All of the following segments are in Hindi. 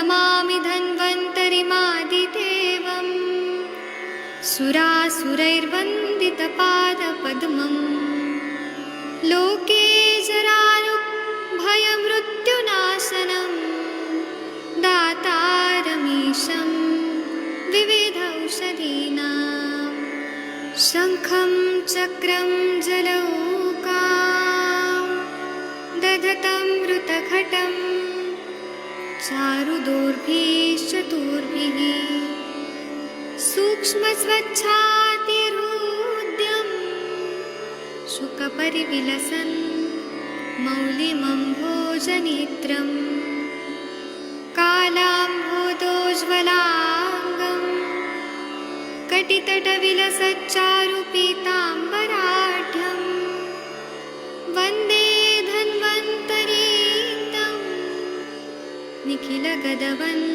नमामि धन्वन्तरिमादिदेवम् सुरासुरैर्वन्दितपादपद्मम् लोके जरारुभयमृत्युनाशनम् दातारमीशं विविधौषधीनां शङ्खं चक्रं जलौकां दधतं मृतघटं चारुदोर्भिश्चतुर्भिः सूक्ष्मस्वच्छातिहृद्यं शुकपरिविलसन् मौलिमम्भोजनेत्रम् कालाम्भोदोज्ज्वलाङ्गं कटितटविलसच्चारुपीताम्बराढ्यं वन्दे धन्वन्तरीतं निखिलगदवन्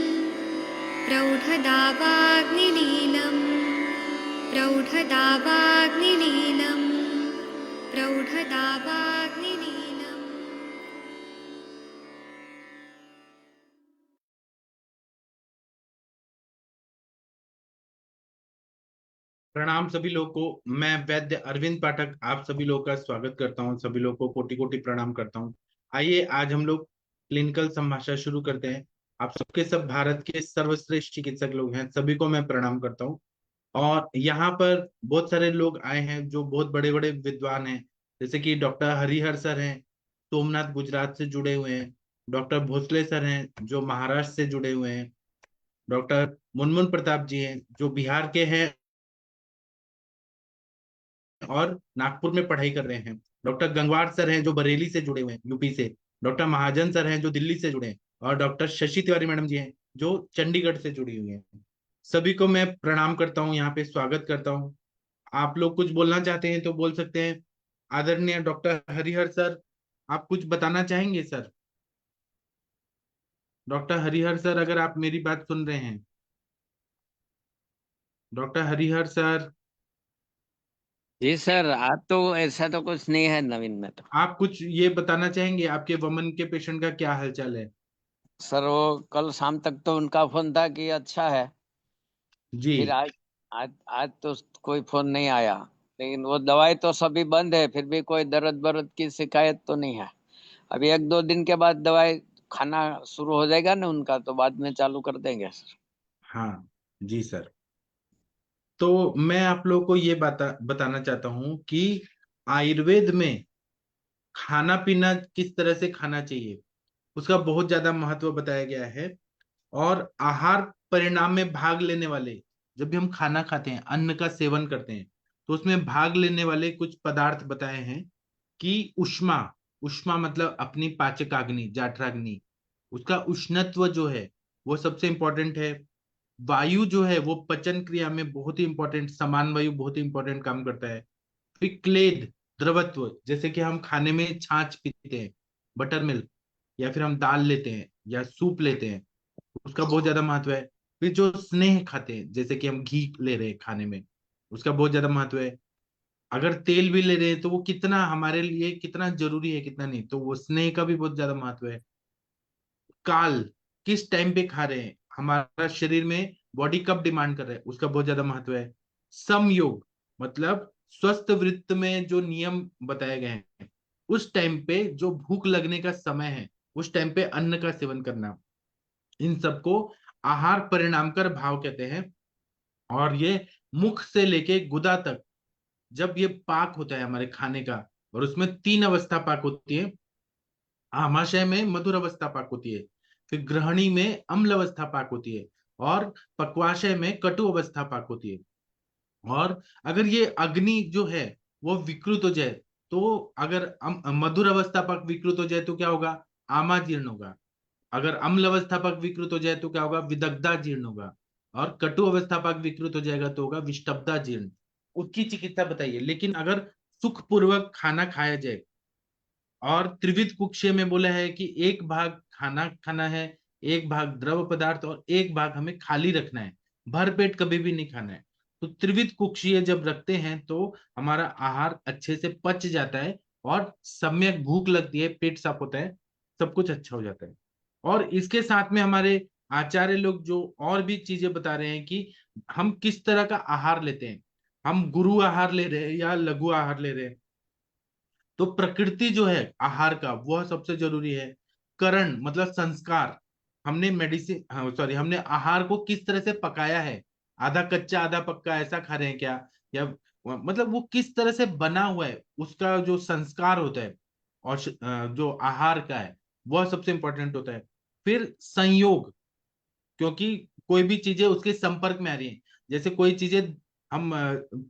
प्रौढदावाग्निलीलं प्रौढदावाग्निलीलं प्रौढदावाग्निलीलम्। प्रणाम सभी लोगों को। मैं वैद्य अरविंद पाठक आप सभी लोगों का स्वागत करता हूं। सभी लोगों को कोटि कोटि प्रणाम करता हूं। आइए आज हम लोग क्लिनिकल संभाषण शुरू करते हैं। आप सबके सब भारत के सर्वश्रेष्ठ चिकित्सक लोग हैं, सभी को मैं प्रणाम करता हूं। और यहाँ पर बहुत सारे लोग आए हैं जो बहुत बड़े बड़े विद्वान हैं, जैसे कि डॉक्टर हरिहर सर हैं, सोमनाथ गुजरात से जुड़े हुए हैं। डॉक्टर भोसले सर हैं जो महाराष्ट्र से जुड़े हुए हैं। डॉक्टर मुनमुन प्रताप जी हैं जो बिहार के हैं और नागपुर में पढ़ाई कर रहे हैं। डॉक्टर गंगवार सर हैं जो बरेली से जुड़े हुए हैं, यूपी से। डॉक्टर महाजन सर हैं जो दिल्ली से जुड़े हैं। और डॉक्टर शशि तिवारी मैडम जी हैं जो चंडीगढ़ से जुड़ी हुई हैं। सभी को मैं प्रणाम करता हूँ, यहाँ पे स्वागत करता हूँ। आप लोग कुछ बोलना चाहते हैं तो बोल सकते हैं। आदरणीय डॉक्टर हरिहर सर, आप कुछ बताना चाहेंगे सर? डॉक्टर हरिहर सर, अगर आप मेरी बात सुन रहे हैं। डॉक्टर हरिहर सर, जी सर, आज तो ऐसा तो कुछ नहीं है नवीन में तो। आप कुछ ये बताना चाहेंगे आपके वमन के पेशेंट का क्या हालचाल है? सर वो कल शाम तक तो उनका फोन था कि अच्छा है। जी। फिर आज आज आज तो कोई फोन नहीं आया। लेकिन वो दवाई तो सभी बंद है, फिर भी कोई दर्द बर्द की शिकायत तो नहीं है। अभी 1-2 दिन के बाद दवाई खाना शुरू हो जाएगा ना उनका, तो बाद में चालू कर देंगे सर। हाँ जी सर। तो मैं आप लोगों को ये बताना चाहता हूँ कि आयुर्वेद में खाना पीना किस तरह से खाना चाहिए उसका बहुत ज्यादा महत्व बताया गया है। और आहार परिणाम में भाग लेने वाले, जब भी हम खाना खाते हैं, अन्न का सेवन करते हैं, तो उसमें भाग लेने वाले कुछ पदार्थ बताए हैं कि उष्मा, उष्मा मतलब अपनी पाचकाग्नि, जाठराग्नि, उसका उष्णत्व जो है वो सबसे इंपॉर्टेंट है। वायु जो है वो पचन क्रिया में बहुत ही इंपॉर्टेंट, समान वायु बहुत ही इंपॉर्टेंट काम करता है। फिर क्लेद, द्रवत्व, जैसे कि हम खाने में छाछ पीते हैं, बटर मिल्क, या फिर हम दाल लेते हैं या सूप लेते हैं, उसका बहुत ज्यादा महत्व है। फिर जो स्नेह खाते हैं, जैसे कि हम घी ले रहे हैं खाने में, उसका बहुत ज्यादा महत्व है। अगर तेल भी ले रहे हैं तो वो कितना हमारे लिए कितना जरूरी है, कितना नहीं, तो वो स्नेह का भी बहुत ज्यादा महत्व है। काल, किस टाइम पे खा रहे हैं, हमारा शरीर में बॉडी कब डिमांड कर रहा है, उसका बहुत ज्यादा महत्व है। समयोग मतलब स्वस्थ वृत्त में जो नियम बताए गए हैं, उस टाइम पे जो भूख लगने का समय है उस टाइम पे अन्न का सेवन करना, इन सबको आहार परिणामकर भाव कहते हैं। और ये मुख से लेके गुदा तक जब ये पाक होता है हमारे खाने का, और उसमें 3 अवस्था पाक होती है। आमाशय में मधुर अवस्था पाक होती है, फिर ग्रहणी में अम्ल अवस्था पाक होती है, और पक्वाशय में कटु अवस्था पाक होती है। और अगर ये अग्नि जो है वो विकृत हो जाए, तो अगर मधुर अवस्था पाक विकृत हो जाए तो क्या होगा? आमा जीर्ण होगा। अगर अम्ल अवस्था पाक विकृत हो जाए तो क्या होगा? विदग्धा जीर्ण होगा। और कटु अवस्था पाक विकृत हो जाएगा तो होगा विष्टब्धा जीर्ण। उसकी चिकित्सा बताइए। लेकिन अगर सुखपूर्वक खाना खाया जाए, और त्रिविध कुक्षय में बोला है कि एक भाग खाना खाना है, एक भाग द्रव पदार्थ, और एक भाग हमें खाली रखना है, भर पेट कभी भी नहीं खाना है। तो त्रिविध कुक्षीय जब रखते हैं तो हमारा आहार अच्छे से पच जाता है, और सम्यक भूख लगती है, पेट साफ होता है, सब कुछ अच्छा हो जाता है। और इसके साथ में हमारे आचार्य लोग जो और भी चीजें बता रहे हैं कि हम किस तरह का आहार लेते हैं, हम गुरु आहार ले रहे हैं या लघु आहार ले रहे हैं। तो प्रकृति जो है आहार का वह सबसे जरूरी है। करण मतलब संस्कार, हमने मेडिसिन, हाँ सॉरी, हमने आहार को किस तरह से पकाया है, आधा कच्चा आधा पक्का ऐसा खा रहे हैं क्या, या मतलब वो किस तरह से बना हुआ है, उसका जो संस्कार होता है और जो आहार का है वह सबसे इंपॉर्टेंट होता है। फिर संयोग, क्योंकि कोई भी चीजें उसके संपर्क में आ रही हैं, जैसे कोई चीजें हम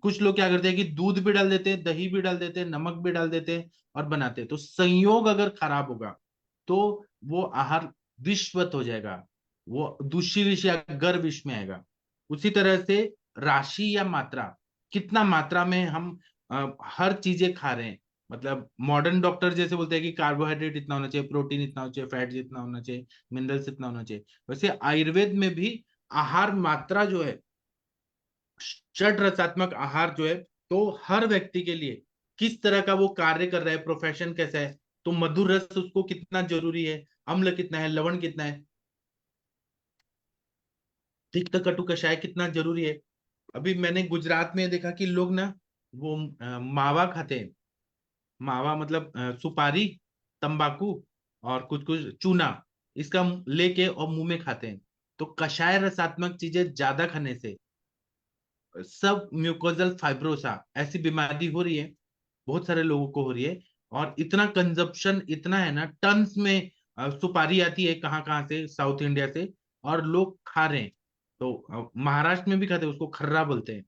कुछ लोग क्या करते हैं कि दूध भी डाल देते हैं, दही भी डाल देते हैं, नमक भी डाल देते हैं और बनाते हैं। तो संयोग अगर खराब होगा तो वो आहार विषवत हो जाएगा, वो दूषी विष या गर विष में आएगा। उसी तरह से राशि या मात्रा, कितना मात्रा में हम हर चीजें खा रहे हैं। मतलब मॉडर्न डॉक्टर जैसे बोलते हैं कि कार्बोहाइड्रेट इतना होना चाहिए, प्रोटीन इतना होना चाहिए, फैट जितना होना चाहिए, मिनरल्स इतना होना चाहिए। वैसे आयुर्वेद में भी आहार मात्रा जो है, षड रसात्मक आहार जो है, तो हर व्यक्ति के लिए किस तरह का वो कार्य कर रहा है, प्रोफेशन कैसा है, तो मधुर रस उसको कितना जरूरी है, अम्ल कितना है, लवण कितना है, तिक्त कटु कषाय कितना जरूरी है। अभी मैंने गुजरात में देखा कि लोग ना वो मावा खाते हैं। मावा मतलब सुपारी, तंबाकू और कुछ कुछ चूना, इसका लेके और मुंह में खाते हैं। तो कषाय रसात्मक चीजें ज्यादा खाने से सब म्यूकोजल फाइब्रोसा ऐसी बीमारी हो रही है, बहुत सारे लोगों को हो रही है। और इतना कंजप्शन इतना है ना, टन्स में सुपारी आती है कहाँ कहाँ से, साउथ इंडिया से, और लोग खा रहे हैं। तो महाराष्ट्र में भी खाते हैं, उसको खर्रा बोलते हैं,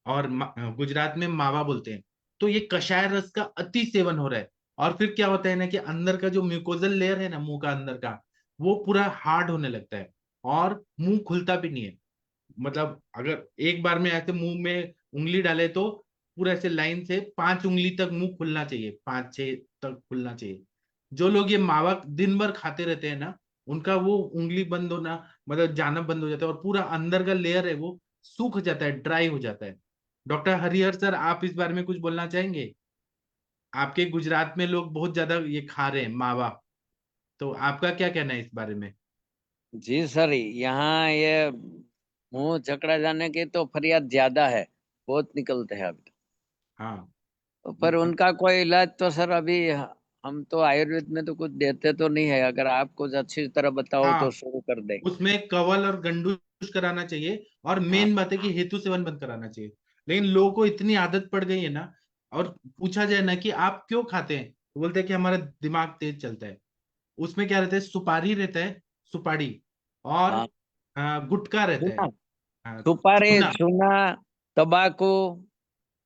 और गुजरात में मावा बोलते हैं। तो ये कषाय रस का अति सेवन हो रहा है। और फिर क्या होता है ना कि अंदर का जो म्यूकोजल लेयर है ना, मुंह का अंदर का, वो पूरा हार्ड होने लगता है और मुंह खुलता भी नहीं है। मतलब अगर एक बार में ऐसे मुंह में उंगली डाले तो पूरा ऐसे लाइन से 5 उंगली तक मुंह खुलना चाहिए, 5 6 तक खुलना चाहिए। जो लोग ये मावा दिन भर खाते रहते हैं ना, उनका वो उंगली बंद होना, मतलब जाना बंद हो जाता है, और पूरा अंदर का लेयर है वो सूख जाता है, ड्राई हो जाता है। डॉक्टर हरिहर सर, आप इस बारे में कुछ बोलना चाहेंगे? आपके गुजरात में लोग बहुत ज्यादा ये खा रहे हैं मावा, तो आपका क्या कहना है इस बारे में? जी सर, यहाँ ये मुंह जकड़ा जाने की तो फरियाद ज्यादा है, बहुत निकलते हैं अभी हाँ। तो। पर उनका कोई इलाज तो सर अभी हम तो आयुर्वेद में तो कुछ देते तो नहीं है, अगर आप कुछ अच्छी तरह बताओ तो हाँ, शुरू कर देंगे। उसमें कवल और गंडूस कराना चाहिए, और हाँ मेन बात है कि हेतु सेवन बंद कराना चाहिए। लेकिन लोगों को इतनी आदत पड़ गई है ना, और पूछा जाए ना कि आप क्यों खाते हैं, तो बोलते हैं कि हमारा दिमाग तेज चलता है। उसमें क्या रहता है, सुपारी रहता है, सुपारी, और हाँ, गुटखा रहता है, चूना, सुपारी, चूना। चूना, तंबाकू,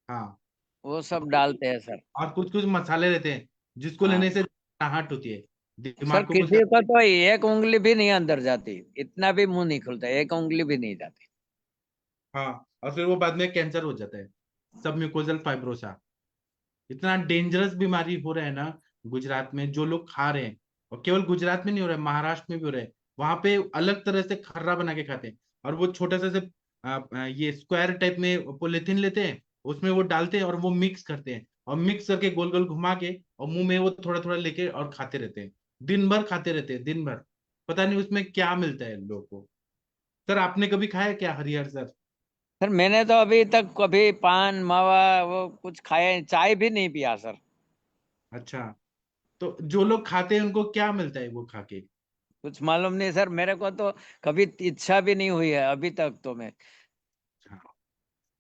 हाँ, वो सब और डालते हैं सर। कुछ कुछ मसाले रहते हैं जिसको हाँ लेने से आहट होती है, सर, दिमाग को कुछ। किसी को तो एक उंगली भी नहीं अंदर जाती, इतना भी मुंह नहीं खुलता, एक उंगली भी नहीं जाती। हाँ, और फिर वो बाद में कैंसर हो जाता है, सब म्यूकोजल फाइब्रोसा। इतना डेंजरस बीमारी हो रहा है ना गुजरात में, जो लोग खा रहे हैं। और केवल गुजरात में नहीं हो रहा है, महाराष्ट्र में भी हो रहा है। वहां पे अलग तरह से खर्रा बना के खाते हैं, और वो छोटा सा से ये स्क्वायर टाइप में पॉलिथीन लेते हैं, उसमें वो डालते हैं और वो मिक्स करते हैं, और मिक्स करके गोल गोल घुमा के और मुंह में वो थोड़ा थोड़ा लेके और खाते रहते हैं। दिन भर खाते रहते हैं, दिन भर। पता नहीं उसमें क्या मिलता है लोगों को। सर, आपने कभी खाया क्या हरिहर सर? सर मैंने तो अभी तक कभी पान मावा वो कुछ खाया, चाय भी नहीं पिया सर। अच्छा, तो जो लोग खाते हैं उनको क्या मिलता है वो खा के? कुछ मालूम नहीं सर, मेरे को तो कभी इच्छा भी नहीं हुई है अभी तक तो मैं। हाँ,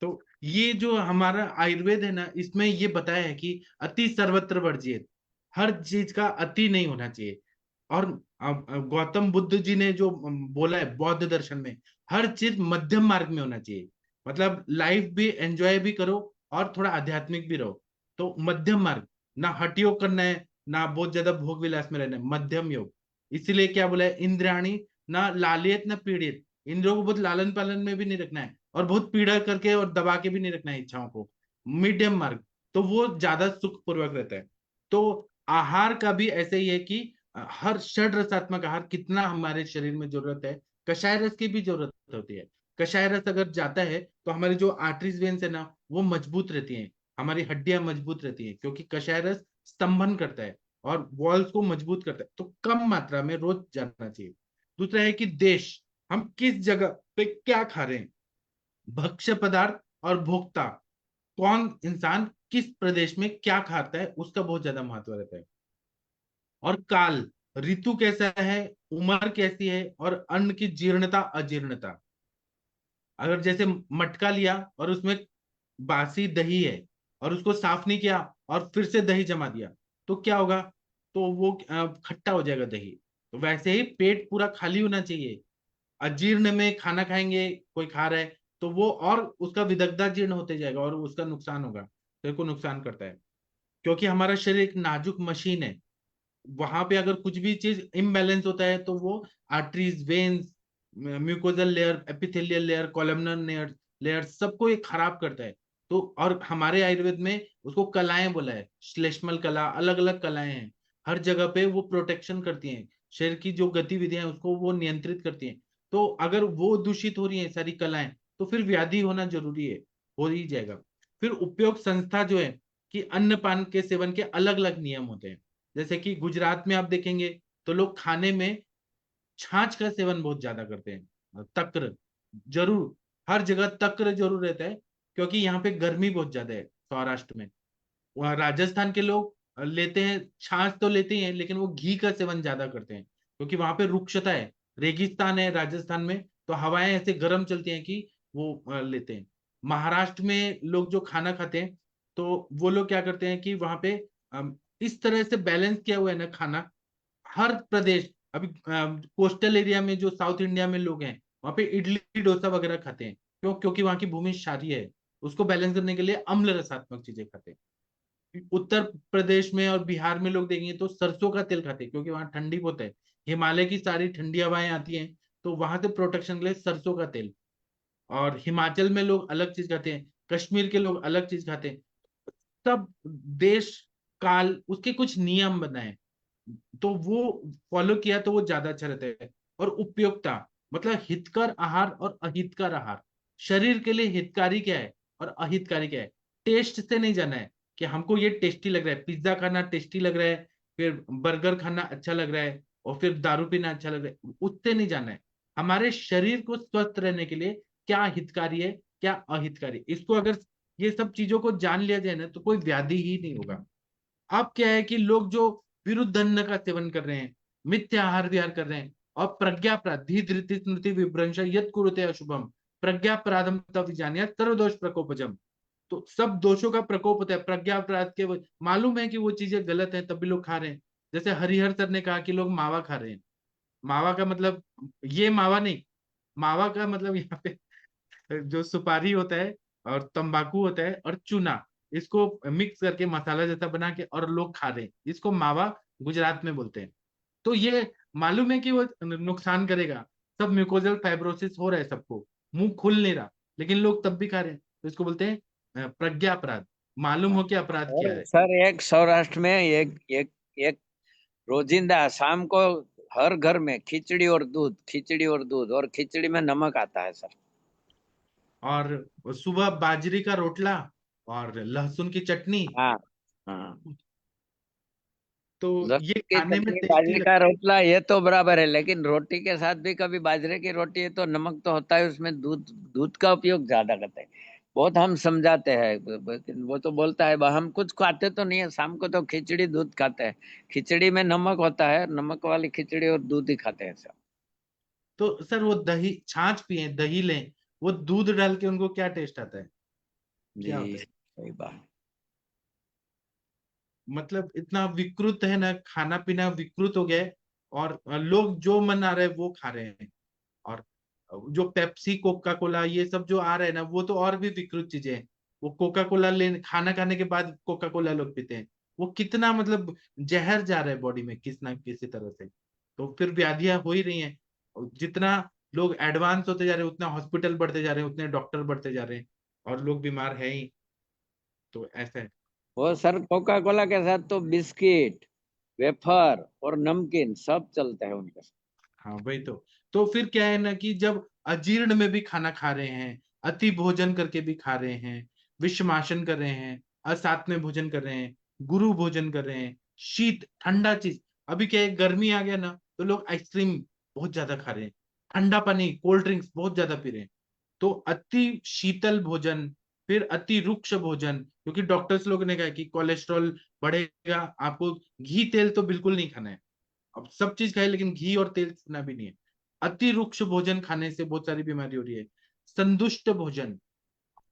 तो ये जो हमारा आयुर्वेद है ना, इसमें ये बताया है कि अति सर्वत्र वर्जित, हर चीज का अति नहीं होना चाहिए। और गौतम बुद्ध जी ने जो बोला है बौद्ध दर्शन में, हर चीज मध्यम मार्ग में होना चाहिए। मतलब लाइफ भी एंजॉय भी करो और थोड़ा आध्यात्मिक भी रहो। तो मध्यम मार्ग, ना हठयोग करना है, ना बहुत ज्यादा भोग विलास में रहना है, मध्यम योग। इसीलिए क्या बोला है, इंद्रियाणी ना लालियत ना पीड़ित, इंद्रियों को बहुत लालन पालन में भी नहीं रखना है, और बहुत पीड़ा करके और दबा के भी नहीं रखना है इच्छाओं को। मीडियम मार्ग, तो वो ज्यादा सुख पूर्वक रहता है। तो आहार का भी ऐसे ही है कि हर षड रसात्मक आहार कितना हमारे शरीर में जरूरत है, कषाय रस की भी जरूरत होती है। कषाय रस अगर जाता है तो हमारी जो आर्टरीज वेन्स है ना, वो मजबूत रहती हैं, हमारी हड्डियां मजबूत रहती हैं, क्योंकि कषाय रस स्तंभन करता है और वॉल्स को मजबूत करता है। तो कम मात्रा में रोज जाना चाहिए। दूसरा है कि देश, हम किस जगह पे क्या खा रहे हैं, भक्ष्य पदार्थ और भोक्ता, कौन इंसान किस प्रदेश में क्या खाता है, उसका बहुत ज्यादा महत्व रहता है। और काल, ऋतु कैसा है, उम्र कैसी है, और अन्न की जीर्णता अजीर्णता। अगर जैसे मटका लिया और उसमें बासी दही है और उसको साफ नहीं किया और फिर से दही जमा दिया, तो क्या होगा, तो वो खट्टा हो जाएगा दही। तो वैसे ही पेट पूरा खाली होना चाहिए। अजीर्ण में खाना खाएंगे, कोई खा रहा है, तो वो और उसका विदग्धा जीर्ण होते जाएगा और उसका नुकसान होगा, शरीर को नुकसान करता है। क्योंकि हमारा शरीर एक नाजुक मशीन है, वहां पे अगर कुछ भी चीज इम्बैलेंस होता है तो वो arteries, veins, mucosal layer, epithelial layer, columnar layer layer सबको ये खराब करता है। तो और हमारे आयुर्वेद में उसको कलाएं बोला है, श्लेष्मल कला, अलग अलग कलाएं हैं। हर जगह पे वो प्रोटेक्शन करती हैं, शरीर की जो गतिविधियां हैं उसको वो नियंत्रित करती हैं। तो अगर वो दूषित हो रही है सारी कलाएं, तो फिर व्याधि होना जरूरी है, हो ही जाएगा। फिर उपयोग संस्था जो है कि अन्न पान के सेवन के अलग अलग नियम होते हैं। जैसे कि गुजरात में आप देखेंगे तो लोग खाने में छाछ का सेवन बहुत ज्यादा करते हैं, तक्र जरूर, हर जगह तक्र जरूर रहता है, क्योंकि यहाँ पे गर्मी बहुत ज्यादा है सौराष्ट्र में। वहाँ राजस्थान के लोग लेते हैं, छाछ तो लेते ही हैं, लेकिन वो घी का सेवन ज्यादा करते हैं, क्योंकि वहां पे रुक्षता है, रेगिस्तान है राजस्थान में, तो हवाएं ऐसे गर्म चलती हैं कि वो लेते हैं। महाराष्ट्र में लोग जो खाना खाते हैं, तो वो लोग क्या करते हैं कि वहां पे इस तरह से बैलेंस किया हुआ है ना खाना। हर प्रदेश, अभी कोस्टल एरिया में जो साउथ इंडिया में लोग हैं, वहां पे इडली डोसा वगैरह खाते हैं। क्यों? क्योंकि वहां की भूमि क्षारीय है, उसको बैलेंस करने के लिए अम्ल रसात्मक चीजें खाते हैं। उत्तर प्रदेश में और बिहार में लोग देखेंगे तो सरसों का तेल खाते हैं, क्योंकि वहां ठंडी बहुत है, हिमालय की सारी ठंडी हवाएं आती हैं, तो वहां से प्रोटेक्शन के लिए सरसों का तेल। और हिमाचल में लोग अलग चीज खाते हैं, कश्मीर के लोग अलग चीज खाते हैं। सब देश काल उसके कुछ नियम बनाए, तो वो फॉलो किया तो वो ज्यादा अच्छा रहता है। और उपयोगिता, मतलब हितकर आहार और अहितकर आहार। शरीर के लिए हितकारी क्या है और अहितकारी क्या है, टेस्ट से नहीं जाना है कि हमको ये टेस्टी लग रहा है, पिज्जा खाना टेस्टी लग रहा है, फिर बर्गर खाना अच्छा लग रहा है, और फिर दारू पीना अच्छा लग रहा है, उससे नहीं जाना है। हमारे शरीर को स्वस्थ रहने के लिए क्या हितकारी है, क्या अहितकारी, इसको अगर ये सब चीजों को जान लिया जाए ना, तो कोई व्याधि ही नहीं होगा। अब क्या है कि लोग जो विरुद्ध अन्न का सेवन कर रहे हैं, मिथ्या आहार विहार कर रहे हैं, और प्रज्ञापराध, धृति स्मृति विभ्रंश यत् कुरुते अशुभम, प्रज्ञापराधम तव विजानीयात् सर्वदोष प्रकोपजम। तो सब दोषों का प्रकोप होता है प्रज्ञापराध के, मालूम है कि वो चीजें गलत है, तब भी लोग खा रहे हैं। जैसे हरिहर सर ने कहा कि लोग मावा खा रहे हैं। मावा का मतलब ये मावा नहीं, मावा का मतलब यहाँ पे जो सुपारी होता है और तंबाकू होता है और चूना, इसको मिक्स करके मसाला जैसा बना के और लोग खा रहे हैं, इसको मावा गुजरात में बोलते हैं। तो ये मालूम है कि वो नुकसान करेगा, सब म्यूकोजल फाइब्रोसिस हो रहा है सबको, मुंह खुल नहीं रहा, लेकिन लोग तब भी खा रहे हैं, तो इसको बोलते हैं प्रज्ञा अपराध। मालूम हो कि अपराध क्या और है। सर एक सौराष्ट्र में एक एक एक रोजिंदा शाम को हर घर में खिचड़ी और दूध, खिचड़ी और दूध, और खिचड़ी में नमक आता है सर। और सुबह बाजरी का रोटला और लहसुन की चटनी, हाँ हाँ, तो ये लहसुन की खाने में चटनी, टेस्टी बाजरी का लगता है। रोटला, ये तो बराबर है, लेकिन रोटी के साथ भी कभी बाजरे की रोटी है तो नमक तो होता है उसमें, दूध, दूध का उपयोग ज्यादा करते हैं। बहुत हम समझाते हैं, लेकिन वो तो बोलता है हम कुछ खाते तो नहीं है, शाम को तो खिचड़ी दूध खाते हैं, खिचड़ी में नमक होता है, नमक वाली खिचड़ी और दूध ही खाते हैं सब। तो सर वो दही छाछ पिए, दही लें, वो दूध डाल के उनको क्या टेस्ट आता है, क्या जी होता है। सही बात। मतलब इतना विकृत है ना, खाना पीना विकृत हो गया है। और लोग जो मन आ रहा है वो खा रहे हैं। और जो पेप्सी, कोका कोला, ये सब जो आ रहा है ना, वो तो और भी विकृत चीजें हैं। वो कोका कोला ले, खाना खाने के बाद कोका कोला लोग पीते हैं, वो कितना मतलब जहर जा रहा है बॉडी में किस ना किसी तरह से। तो फिर व्याधियां हो ही रही हैं। और जितना लोग एडवांस होते जा रहे हैं, उतना हॉस्पिटल बढ़ते जा रहे हैं, उतने डॉक्टर बढ़ते जा रहे हैं, और लोग बीमार है ही। तो ऐसा है। वो सर कोका कोला के साथ तो बिस्किट, वेफर और नमकीन सब चलते हैं उनके साथ। हाँ वही तो फिर क्या है ना कि जब अजीर्ण में भी खाना खा रहे हैं, अति भोजन करके भी खा रहे हैं, विषमाशन कर रहे हैं, असात में भोजन कर रहे हैं, गुरु भोजन कर रहे हैं, शीत ठंडा चीज। अभी क्या है, गर्मी आ गया ना, तो लोग आइसक्रीम बहुत ज्यादा खा रहे हैं, ठंडा पानी कोल्ड ड्रिंक्स बहुत ज्यादा पी रहे हैं। तो अति शीतल भोजन, फिर अति रुक्ष भोजन, क्योंकि डॉक्टर्स लोग ने कहा कि कोलेस्ट्रॉल बढ़ेगा, आपको घी तेल तो बिल्कुल नहीं खाना है। अब सब चीज खाए लेकिन घी और तेल खाना भी नहीं है। अति रुक्ष भोजन खाने से बहुत सारी बीमारी हो रही है। संदुष्ट भोजन,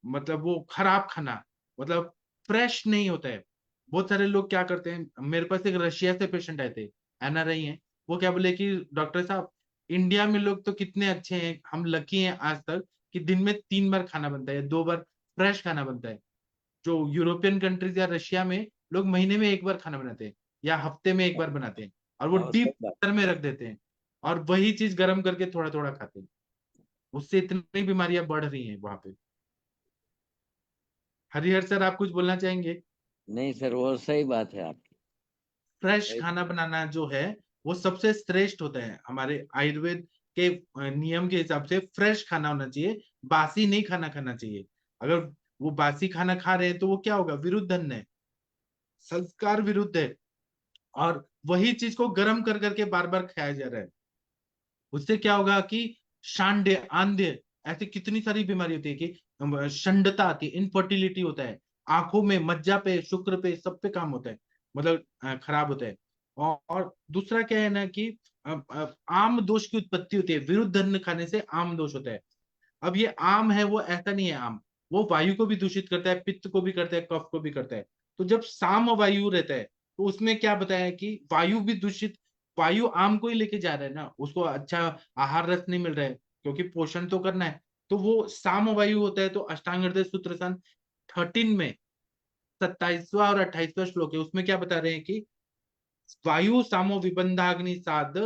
मतलब वो खराब खाना, मतलब फ्रेश नहीं होता है। बहुत सारे लोग क्या करते हैं, मेरे पास एक रशिया से पेशेंट आए थे, एनआरआई हैं। वो क्या बोले कि डॉक्टर साहब, इंडिया में लोग तो कितने अच्छे हैं, हम लकी हैं आज तक कि दिन में 3 बार खाना बनता है, 2 बार फ्रेश खाना बनता है। जो यूरोपियन कंट्रीज या रशिया में लोग महीने में 1 बार खाना बनाते हैं या हफ्ते में 1 बार बनाते हैं, और वो हाँ, डीप सही बात। फ्रीजर में रख देते हैं, और वही चीज गर्म करके थोड़ा थोड़ा खाते हैं। उससे इतनी बीमारियां बढ़ रही हैं वहां पे। हरिहर सर, आप कुछ बोलना चाहेंगे? नहीं सर, वो सही बात है आपकी। फ्रेश सही। खाना बनाना जो है वो सबसे श्रेष्ठ होता है हमारे आयुर्वेद के नियम के हिसाब से। फ्रेश खाना होना चाहिए, बासी नहीं खाना खाना चाहिए। अगर वो बासी खाना खा रहे हैं तो वो क्या होगा, विरुद्धन है, संस्कार विरुद्ध है, और वही चीज को गर्म कर करके बार बार खाया जा रहा है। उससे क्या होगा कि शांड्य, आंध्य, ऐसी कितनी सारी बीमारी होती है कि शंडता आती है, इनफर्टिलिटी होता है, आंखों में, मज्जा पे, शुक्र पे, सब पे काम होता है, मतलब खराब होता है। और दूसरा क्या है ना कि आम दोष की उत्पत्ति होती है, विरुद्ध अन्न खाने से आम दोष होता है। अब ये आम है, वो ऐसा नहीं है आम, वो वायु को भी दूषित करता है, पित्त को भी करता है, कफ को भी करता है। तो जब साम वायु रहता है तो उसमें क्या बताया कि वायु भी दूषित, वायु आम को ही लेके जा रहा है ना, उसको अच्छा आहार रस नहीं मिल रहा है, क्योंकि पोषण तो करना है। तो वो साम वायु होता है। तो अष्टांग हृदय सूत्र सन 13 में 27वां और 28वां श्लोक है, उसमें क्या बता रहे हैं कि वायु सामो विबंधाग्नि साध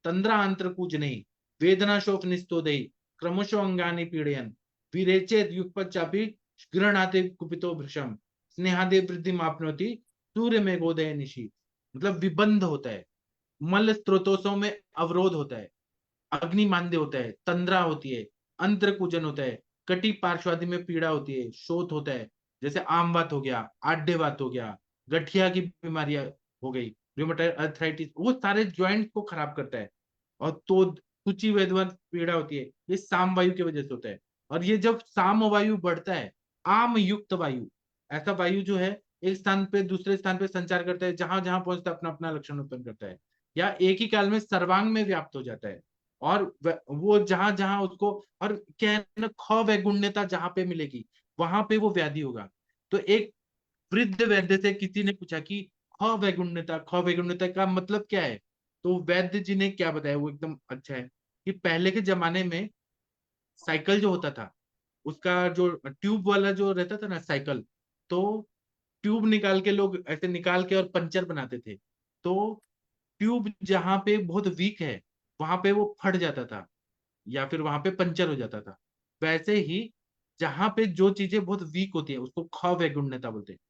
तंद्रा अंतर पूजने वेदना शोक निस्तोदय क्रमशो अंगानि पीड़यन विरेचेत युगपच्चापि गृहणाते कुपितो भृशम स्नेहादे वृद्धि मापनोति सूर्य में गोदय निशि। मतलब विबंध होता है, मल स्त्रोतों में अवरोध होता है, अग्नि मांद्य होता है, तंद्रा होती है, अंत्र कुजन होता है, कटी पार्श्वादि में पीड़ा होती है, शोथ होता है, जैसे आमवात हो गया, आड्यवात हो गया, गठिया की बीमारियां हो गई, रूमेटॉइड अर्थराइटिस, वो सारे ज्वाइंट को खराब करता है। और तो सूची वेदवत पीड़ा होती है, ये साम वायु की वजह से होता है। और ये जब साम वायु बढ़ता है, आम युक्त वायु, ऐसा वायु जो है एक स्थान पे दूसरे स्थान पे संचार करता है, जहां जहां पहुंचता है अपना अपना लक्षण उत्पन्न करता है, या एक ही काल में सर्वांग में व्याप्त हो जाता है। और वो जहां जहां उसको, और क्या है ना, ख वैगुण्यता जहां पे मिलेगी वहां पे वो व्याधि होगा। तो एक वृद्ध वैद्य से किसी ने पूछा कि ख वैगुण्यता का मतलब क्या है, तो वैद्य जी ने क्या बताया, वो एकदम अच्छा है कि पहले के जमाने में साइकिल जो होता था, उसका जो ट्यूब वाला जो रहता था ना साइकिल, तो ट्यूब निकाल के लोग ऐसे निकाल के और पंचर बनाते थे। तो ट्यूब जहां पे बहुत वीक है वहां पे वो फट जाता था, या फिर वहां पे पंचर हो जाता था। वैसे ही जहां पे जो चीजें बहुत वीक होती है उसको ख वैगुण्यता बोलते हैं।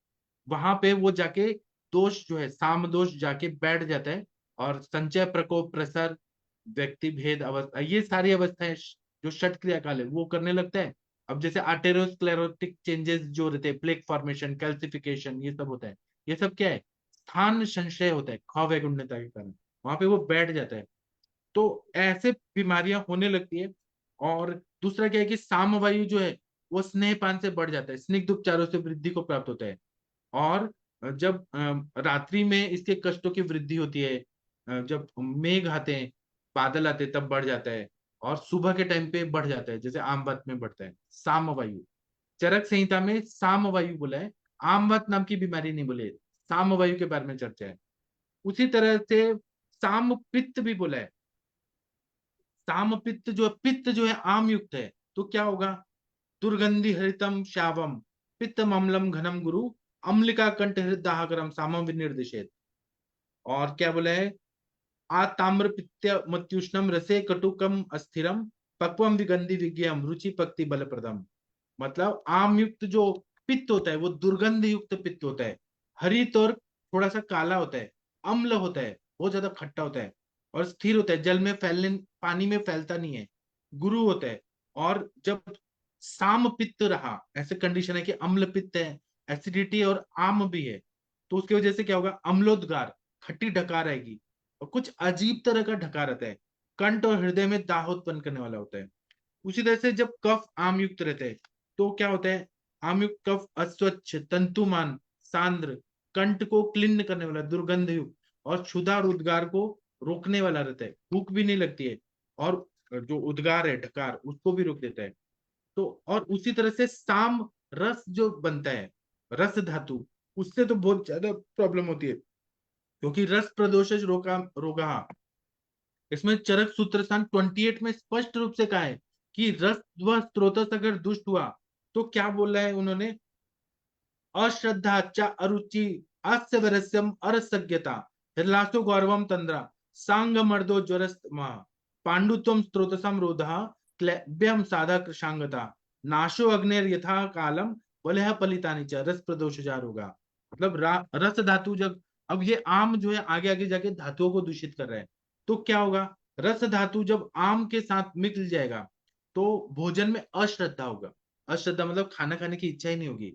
वहां पे वो जाके दोष जो है साम दोष जाके बैठ जाता है, और संचय, प्रकोप, प्रसर, व्यक्ति भेद अवस्था, ये सारी अवस्थाएं जो षट क्रियाकाल है वो करने लगता है। अब जैसे आर्टेरोस्क्लेरोटिक चेंजेस जो रहते हैं, प्लेक फॉर्मेशन, कैल्सिफिकेशन, ये सब होता है। ये सब क्या है, स्थान संशय होता है ख वैगुण्यता के कारण, वहां पे वो बैठ जाता है। तो ऐसे बीमारियां होने लगती है। और दूसरा क्या है कि सामवायु जो है वो स्नेहपान से बढ़ जाता है, स्निग्ध उपचारों से वृद्धि को प्राप्त होता है। और जब रात्रि में इसके कष्टों की वृद्धि होती है, जब मेघ आते हैं, बादल आते हैं, तब बढ़ जाता है। और सुबह के टाइम पे बढ़ जाता है, जैसे आमवत में बढ़ता है सामवायु। चरक संहिता में सामवायु बोला है, आमवत नाम की बीमारी नहीं बोले, सामवायु के बारे में चर्चा है। उसी तरह से साम पित्त भी बोला है। साम पित्त जो है, पित्त जो है आम युक्त है, तो क्या होगा, दुर्गंधि हरितम श्यावम पित्तम अम्लम घनम गुरु अम्लिका कंठ हृदय सामम विनिर्देशित। और क्या बोला है, आ ताम्र पित्त मत्युष्णम रसे कटुकम अस्थिरम पक्वम विगंधि विज्ञम रुचि पक्ति बलप्रदम। मतलब आम युक्त जो पित्त होता है वो दुर्गंध युक्त पित्त होता है, हरित और थोड़ा सा काला होता है, अम्ल होता है, बहुत ज्यादा खट्टा होता है, और स्थिर होता है, जल में फैलने, पानी में फैलता नहीं है, गुरु होता है। और जब साम पित्त रहा, ऐसे कंडीशन है कि अम्ल पित्त है, एसिडिटी और आम भी है, तो उसकी वजह से क्या होगा, अम्लोदगार, खट्टी ढकार आएगी, और कुछ अजीब तरह का ढकार आता है। कंठ और हृदय में दाह उत्पन्न करने वाला होता है। उसी तरह से जब कफ आम युक्त रहता है तो क्या होता है, आम युक्त कफ अस्वच्छ, तंतुमान, सांद्र, कंठ को क्लीन करने वाला, दुर्गंध युक्त और क्षुधा और उद्गार को रोकने वाला रहता है, भूख भी नहीं लगती है, और जो उद्गार है ढकार उसको भी रोक देता है। तो और उसी तरह से साम रस जो बनता है, रस धातु, उससे तो बहुत ज्यादा प्रॉब्लम होती है, क्योंकि रस प्रदोषज रोगा रोगा, इसमें चरक सूत्र स्थान 28 में स्पष्ट रूप से कहा है कि रस व स्रोतस अगर दुष्ट हुआ तो क्या बोला है उन्होंने, अश्रद्धा च अरुचि अस्य वरस्यम अरसज्ञता हृलासो गौरवम तंद्रा सांग मर्दो ज्वरस्तमा पांडुत्वम स्त्रोतसम रोधा क्लैब्यम साधा कृशांगता नाशो अग्नेर यथा कालम वलह पलितानि च रस प्रदोषजार होगा। मतलब रस धातु जब, अब ये आम जो है आगे आगे जाके धातुओं को दूषित कर रहा है, तो क्या होगा, रस धातु जब आम के साथ मिल जाएगा तो भोजन में अश्रद्धा होगा। अश्रद्धा मतलब खाना खाने की इच्छा ही नहीं होगी।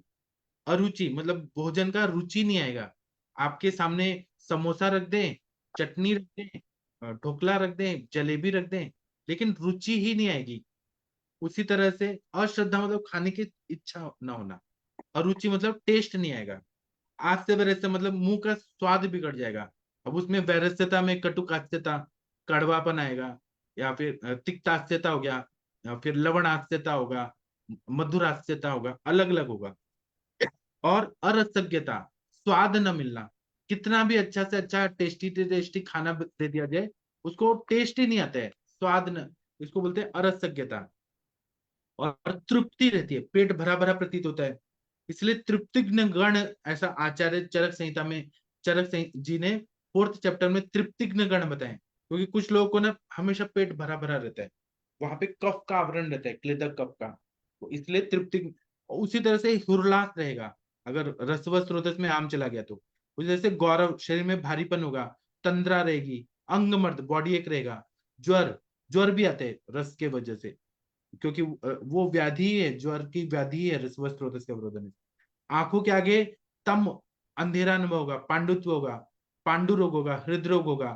अरुचि मतलब भोजन का रुचि नहीं आएगा। आपके सामने समोसा रख दें, चटनी रख दें, ढोकला रख दें, जलेबी रख दें, लेकिन रुचि ही नहीं आएगी। उसी तरह से अश्रद्धा मतलब खाने की इच्छा ना होना, अरुचि मतलब टेस्ट नहीं आएगा। आज से वैरस्य मतलब मुंह का स्वाद बिगड़ जाएगा। अब उसमें वैरस्यता में कटुकास्यता, कड़वापन आएगा, या फिर तिक्तास्यता हो गया, या फिर लवणास्यता होगा, मधुरास्यता होगा, अलग अलग होगा। और अरसज्ञता, स्वाद न मिलना, कितना भी अच्छा से अच्छा टेस्टी टेस्टी खाना दे दिया जाए उसको टेस्ट ही नहीं आता है, स्वाद न, इसको बोलते हैं अरसज्ञता। और तृप्ति रहती है, पेट भरा भरा प्रतीत होता है, इसलिए तृप्तिग्न गण, ऐसा आचार्य चरक संहिता में, जी ने 4th चैप्टर में तृप्तिग्न गण बताए, क्योंकि कुछ लोगों को ना हमेशा पेट भरा भरा रहता है, वहां पे कफ का आवरण रहता है, क्लेदक कफ का, तो इसलिए तृप्ति। उसी तरह से हुरलास रहेगा अगर रसवस स्रोतस में आम चला गया तो। उसी तरह से गौरव, शरीर में भारीपन होगा, तंद्रा रहेगी, अंग मर्द, बॉडी एक रहेगा, ज्वर, ज्वर भी आते हैं रस के वजह से, क्योंकि वो व्याधि है, ज्वर की व्याधि है रसवस स्रोतस के अवरोधन में। आंखों के आगे तम, अंधेरा अनुभव होगा, पांडुत्व होगा, पांडु रोग होगा, हृदरोग होगा,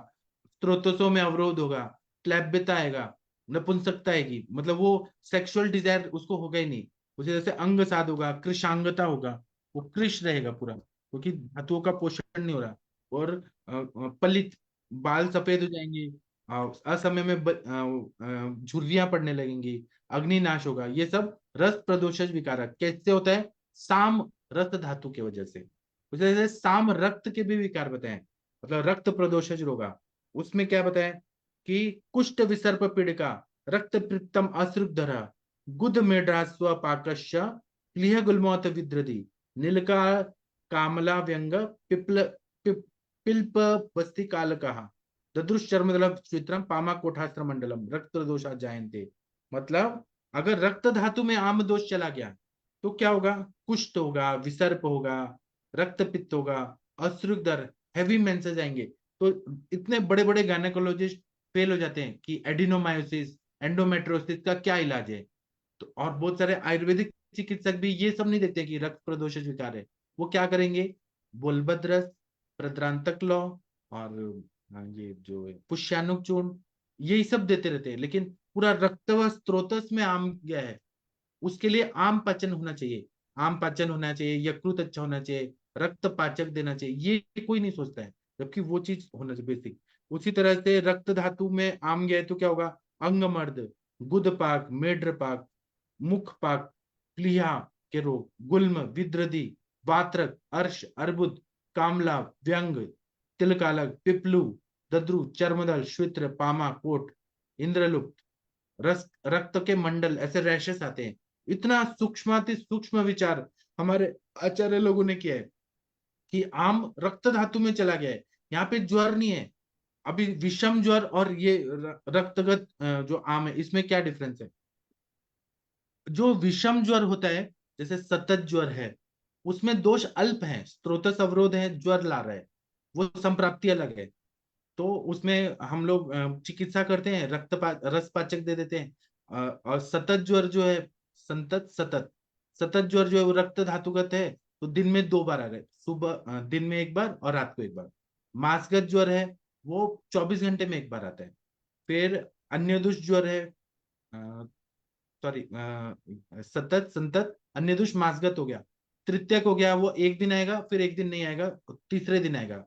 स्त्रोतसों में अवरोध होगा, क्लैब्यता आएगा, नपुंसकता आएगी, मतलब वो सेक्सुअल डिजायर उसको होगा ही नहीं। उसी तरह से अंग साध होगा, कृशांगता होगा, वो कृश रहेगा पूरा, क्योंकि धातुओं का पोषण नहीं हो रहा। और पलित, बाल सफेद हो जाएंगे, असमय में झुर्रियां पड़ने लगेंगी, अग्नि नाश होगा। ये सब रस प्रदोषज विकारक कैसे होता है, साम रक्त धातु की वजह से। उसी तरह से साम रक्त के भी विकार बताएं, मतलब रक्त प्रदोषज रोगा। उसमें क्या बताएं कि कुष्ठ विसर्प पीड़िका, रक्त प्रीतम असृग्धरा, गुद मेढ्रास्व पाकश्य, क्लिह गुल्मोत विद्रदी, नीलका कामला व्यंग, पिप्ल पिल्प बस्ती कालकहा, ददृश चर्मदलम चित्रम पामा कोठास्त्र मंडलम रक्त दोषा जायन्ते। मतलब अगर रक्त धातु में आम दोष चला गया तो क्या होगा, कुष्ठ होगा, विसर्प होगा, रक्त पित्त होगा, अश्रुदर, हैवी मेंसेस आएंगे। तो इतने बड़े बड़े गायनेकोलॉजिस्ट फेल हो जाते हैं कि एडिनोमायोसिस, एंडोमेट्रोसिस का क्या इलाज है। तो और बहुत सारे आयुर्वेदिक चिकित्सक भी ये सब नहीं देखते कि रक्त प्रदोषज विकार है। वो क्या करेंगे, बोलबद्रस, प्रद्रांतक लौ, और ये जो है पुष्यानुक चूर्ण, यही सब देते रहते हैं। लेकिन पूरा रक्त व स्त्रोतस में आम गया है, उसके लिए आम पाचन होना चाहिए, आम पाचन होना चाहिए, यकृत अच्छा होना चाहिए, रक्त पाचक देना चाहिए, ये कोई नहीं सोचता है, जबकि वो चीज होना चाहिए बेसिक। उसी तरह से रक्त धातु में आम गया है तो क्या होगा, अंगमर्द, गुदपाक, मेढ्रपाक, मुखपाक, प्लीहा के रोग, गुल्म, विद्रदी, वात्रक, अर्श, अर्बुद, कामला, व्यंग, तिलकालक, पिपलू, दद्रु, चर्मदल, श्वित्र, पामा, कोट, इंद्रलुप्त, रस, रक्त के मंडल, ऐसे रैशेस आते हैं। इतना सूक्ष्माति सूक्ष्म विचार हमारे आचार्य लोगों ने किया है कि आम रक्त धातु में चला गया है, यहाँ पे ज्वर नहीं है। अभी विषम ज्वर और ये रक्तगत जो आम है, इसमें क्या डिफरेंस है। जो विषम ज्वर होता है, जैसे सतत ज्वर है, उसमें दोष अल्प है, स्त्रोतस अवरोध है, ज्वर ला रहा है, वो संप्राप्ति अलग है। तो उसमें हम लोग चिकित्सा करते हैं, रस पाचक दे देते हैं। और सतत ज्वर जो है, सतत ज्वर जो है वो रक्त धातुगत है, तो दिन में 2 बार आ रहे, सुबह दिन में 1 बार और रात को 1 बार। मासगत ज्वर है वो 24 घंटे में 1 बार आता है। फिर अन्यदुष ज्वर है, सॉरी, सतत संतत अन्यदुष मासगत हो गया। तृतीयक हो गया, वो एक दिन आएगा फिर एक दिन नहीं आएगा, तीसरे दिन आएगा,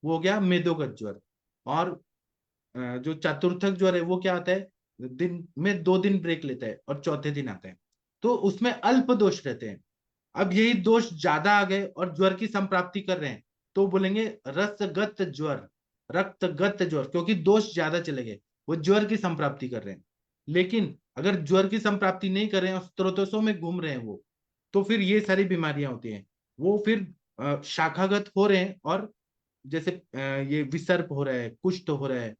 वो हो गया मेदोगत ज्वर। और जो चतुर्थक ज्वर है वो क्या आता है, दिन में 2 दिन ब्रेक लेता है और चौथे दिन आता है, तो उसमें अल्प दोष रहते हैं। अब यही दोष ज्यादा आ गए और ज्वर की संप्राप्ति कर रहे हैं, तो बोलेंगे रसगत ज्वर, रक्तगत ज्वर, क्योंकि दोष ज्यादा चले गए, वो ज्वर की संप्राप्ति कर रहे हैं। लेकिन अगर ज्वर की संप्राप्ति नहीं कर रहे हैं और स्रोतों में घूम रहे हैं वो, तो फिर ये सारी बीमारियां होती हैं। वो फिर शाखागत हो रहे हैं, और जैसे ये विसर्प हो रहा है, कुष्ठ हो रहा है,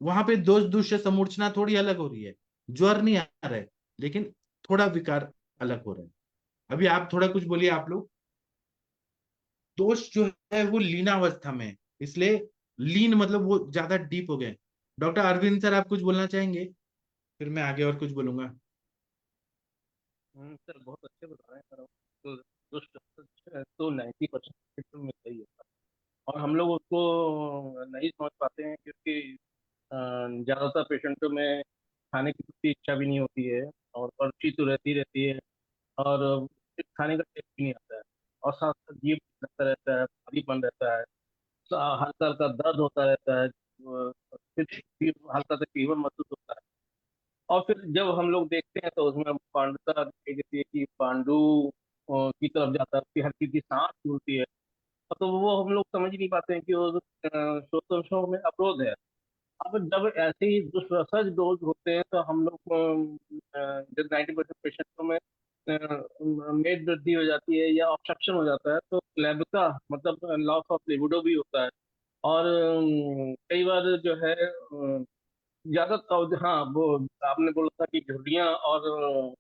वहां पे दोष दूष्य समूर्छना थोड़ी अलग हो रही है, ज्वर नहीं आ रहा है, लेकिन थोड़ा विकार अलग हो रहा है। अभी आप थोड़ा कुछ बोलिए आप लोग। दोष जो है वो लीनावस्था में है, इसलिए लीन मतलब वो ज्यादा डीप हो गए। डॉक्टर अरविंद सर, आप कुछ बोलना चाहेंगे, फिर मैं आगे और कुछ बोलूंगा। सर बहुत अच्छे बता रहे हैं सर। तो दुष्ट तो 90% में सही होता है, और हम लोग उसको नहीं समझ पाते हैं, क्योंकि ज़्यादातर पेशेंटों में खाने की कुछ इच्छा भी नहीं होती है, और पर्ची तो रहती रहती है, और फिर खाने का टेस्ट भी नहीं आता है, और साथ साथ जीभ लगता रहता है, भारीपन रहता है, हल्का हल्का दर्द होता रहता है, फिर हल्का सा फीवर महसूस होता है। और फिर जब हम लोग देखते हैं तो उसमें पांडुता दिखाई देती है कि पांडु की तरफ जाता है, उसकी हर चीज की सांस फूलती है। तो वो हम लोग समझ ही नहीं पाते हैं कि वो श्रोतों में अवरोध है। अब जब ऐसे ही दुष्प्रसज डोज होते हैं तो हम लोग जब 90% पेशेंटों में मेद वृद्धि हो जाती है या ऑब्स्ट्रक्शन हो जाता है, तो क्लेबिका मतलब लॉस ऑफ लिबिडो भी होता है। और कई बार जो है ज्यादा हाँ, वो आपने बोला था कि झुर्रियाँ और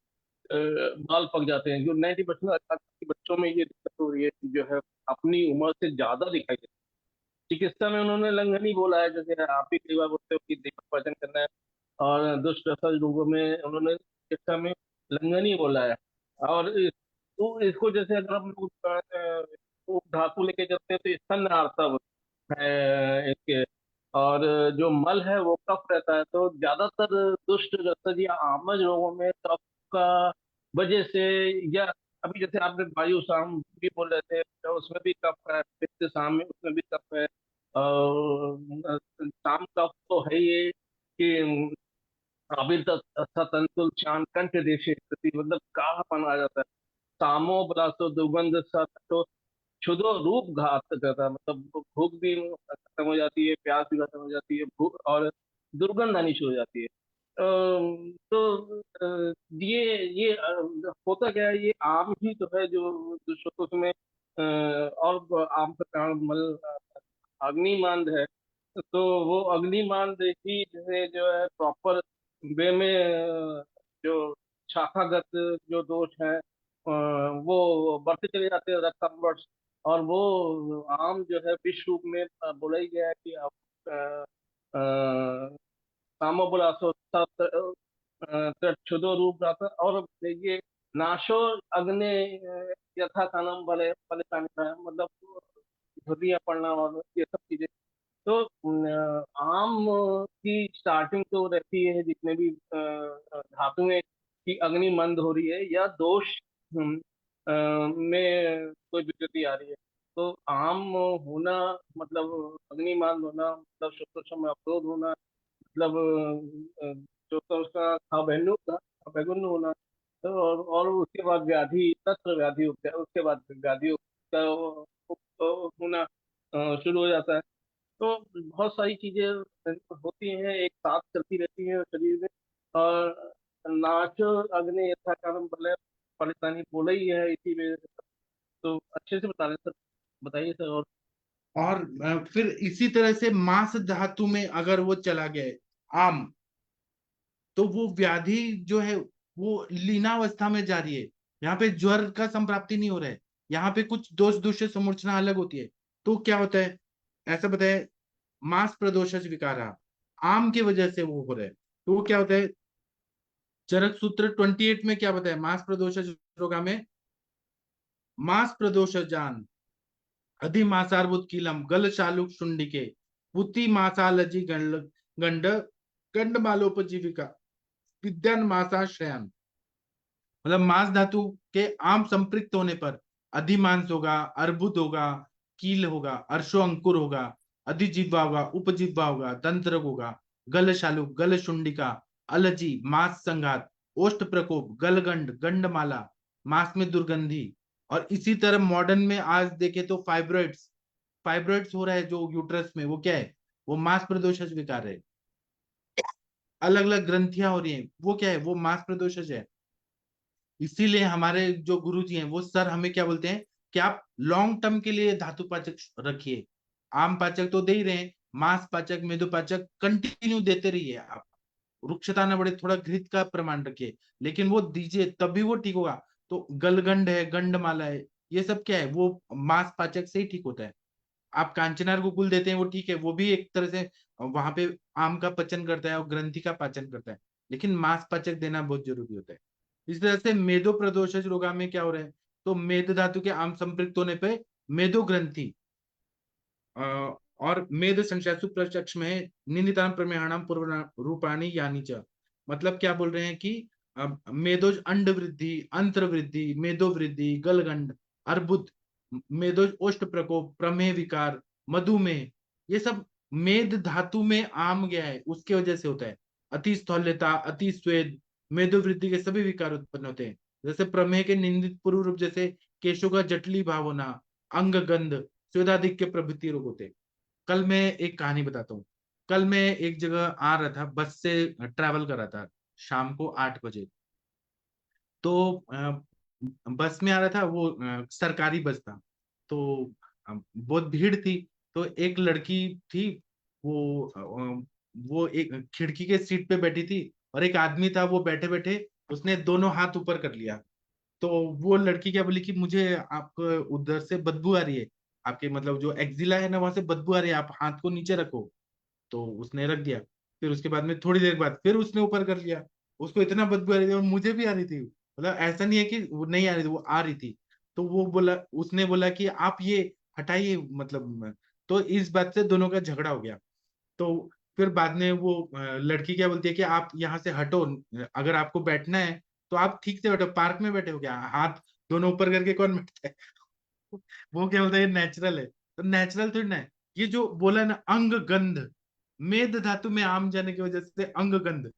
बाल पक जाते हैं, जो 90% बच्चों में ये दिक्कत हो रही है कि जो है अपनी उम्र से ज्यादा दिखाई देती है। चिकित्सा में उन्होंने लंघन ही बोला है, जैसे आप ही कई बार बोलते हो कि देह पाचन करना है, और दुष्प्रसव रोगों में उन्होंने चिकित्सा में लंघन ही बोला है। और तो इसको जैसे अगर हम लोग वो धातु लेके चलते हैं तो स्तन आर्तव है इसके, और जो मल है वो कफ रहता है। तो ज्यादातर दुष्ट रसद या आमज रोगों में कफ का वजह से, या अभी जैसे आपने वायु साम भी बोल रहे थे, तो उसमें भी कफ है, पित्त साम में उसमें भी कफ है। और साम कफ तो है ये कि अविर तंतुल शान कंठ देशे स्थिति, मतलब कालापन आ जाता है। सामो बलासो दुर्गंध सा, तो क्षुधो रूप घात करता है, मतलब भूख भी खत्म हो जाती है, प्यास भी खत्म हो जाती है, भूख और दुर्गंध आनी शुरू हो जाती है। तो ये होता क्या है, ये आम ही तो है जो जो उसमें और आम का कारण मल अग्निमांद है। तो वो अग्निमांद ही जैसे जो है प्रॉपर वे में जो शाखागत जो दोष है वो बढ़ते चले जाते हैं, रक्तवर्ष। और वो आम जो है विश्व रूप में बोला ही गया है कि आप कामोबलासो क्षुदो रूप रहता। और ये नाशो अग्नि यथा कानम बले परेशानी का मतलब धुरियां पड़ना और ये सब चीजें। तो आम की स्टार्टिंग तो रहती है जितने भी धातुएं की अग्नि मंद हो रही है या दोष में कोई विकृति आ रही है, तो आम होना मतलब अग्नि मंद होना, मतलब शुक्र में अवरोध होना, मतलब जो तो उसका खबैगुन होना। तो और उसके बाद व्याधि तत्व व्याधि होता है, उसके बाद व्याधि का होना शुरू हो जाता है। तो बहुत सारी चीजें होती हैं, एक साथ चलती रहती हैं शरीर में। और नाच अग्नि यथा कर्म बले परेशानी बोला ही है इसी में। तो अच्छे से बता रहे हैं सर, बताइए सर। और और फिर इसी तरह से मांस धातु में अगर वो चला गया आम, तो वो व्याधि जो है वो लीनावस्था में जा रही है। यहाँ पे ज्वर का संप्राप्ति नहीं हो रहा है, यहाँ पे कुछ दोष दूषित समूर्छना अलग होती है। तो क्या होता है, ऐसा बताए, मांस प्रदोष विकार आम की वजह से वो हो रहा है। तो वो क्या होता है, चरक सूत्र 28 में क्या बताया, मांस प्रदोष रोगा में मांस प्रदोष जान अधिमासार्बुद कीलम गल शालुक शुंडिके पुति मासालजी गंड गंडमालोपजीविका विद्यान मासाश्रयान, मतलब मांस धातु के आम संपृक्त होने पर अधिमांस होगा, अर्बुद होगा, कील होगा, अर्शो अंकुर होगा, अधिजिह्वा होगा, उपजिह्वा होगा, तंत्रक होगा, गल शालुक, गल शुंडिका, अलजी, मांस संघात, ओष्ठ प्रकोप, गलगंड, गंडमाला, मांस में दुर्गंधी। और इसी तरह मॉडर्न में आज देखे तो फाइब्रॉइड्स, फाइब्रॉइड्स हो रहा है जो यूट्रस में, वो क्या है, वो मांस प्रदोषज विकार है। अलग अलग ग्रंथियां हो रही हैं, वो क्या है, वो मांस प्रदोषज है। इसीलिए हमारे जो गुरुजी हैं वो सर हमें क्या बोलते हैं कि आप लॉन्ग टर्म के लिए धातु पाचक रखिए। आम पाचक तो दे ही रहे हैं, मांस पाचक, मेदो पाचक कंटिन्यू देते रहिए आप। रुक्षता ना बढ़े, थोड़ा घृत का प्रमाण रखिए, लेकिन वो दीजिए तभी वो ठीक होगा। तो गलगंड है, गंडमाला है, ये सब क्या है, वो मांस पाचक से ही ठीक होता है। आप कांचनार को गुल देते हैं, वो ठीक है, वो भी एक तरह से वहां पे आम का पचन करता है और ग्रंथि का पाचन करता है, लेकिन मांस पाचक देना बहुत जरूरी होता है। इस तरह से मेदो प्रदोषज रोगा में क्या हो रहा है, तो मेद धातु के आम संपृक्त होने पे मेदो ग्रंथि और मेद संशयासु प्रत्यक्ष में निंदितान प्रमेहाणाम पूर्व रूपाणी यानी च, मतलब क्या बोल रहे हैं कि मेदोज अंड वृद्धि, अंत्र वृद्धि, मेदो वृद्धि, गलगंड, अर्बुद, मेदोज ओष्ठ प्रकोप, प्रमेह विकार, मधुमेह, ये सब मेद धातु में आम गया है उसके वजह से होता है। अति स्थौल्यता, अति स्वेद, मेदो वृद्धि के सभी विकार उत्पन्न होते हैं। जैसे प्रमेह के निंदित पूर्व रूप जैसे केशों का जटली भाव होना, अंग गंध, स्वेदाधिक्य प्रभृति रोग होते हैं। कल मैं एक कहानी बताता हूँ। कल मैं एक जगह आ रहा था, बस से ट्रैवल कर रहा था शाम को 8 बजे। तो बस में आ रहा था, वो सरकारी बस था। तो बहुत भीड़ थी। तो एक लड़की थी, वो एक खिड़की के सीट पे बैठी थी, और एक आदमी था, वो बैठे बैठे उसने दोनों हाथ ऊपर कर लिया। तो वो लड़की क्या बोली कि मुझे आपको उधर से बदबू आ रही है, आपके मतलब जो एक्जिला है ना, वहां से बदबू आ रही है, आप हाथ को नीचे रखो। तो उसने रख दिया। फिर उसके बाद में थोड़ी देर बाद फिर उसने ऊपर कर लिया। उसको इतना बदबू आ रही थी, और मुझे भी आ रही थी, मतलब ऐसा नहीं है कि वो नहीं आ रही थी, वो आ रही थी। तो वो बोला, उसने बोला कि आप ये हटाइए, मतलब। तो इस बात से दोनों का झगड़ा हो गया। तो फिर बाद में वो लड़की क्या बोलती है कि आप यहाँ से हटो, अगर आपको बैठना है तो आप ठीक से बैठो, पार्क में बैठे हो क्या, हाथ दोनों ऊपर करके कौन बैठता है? वो क्या बोलता है, ये नेचुरल है। तो नेचुरल थोड़ी ना है। ये जो बोला ना अंग गंध, मेद धातु में आम जाने की वजह से अंग गंध।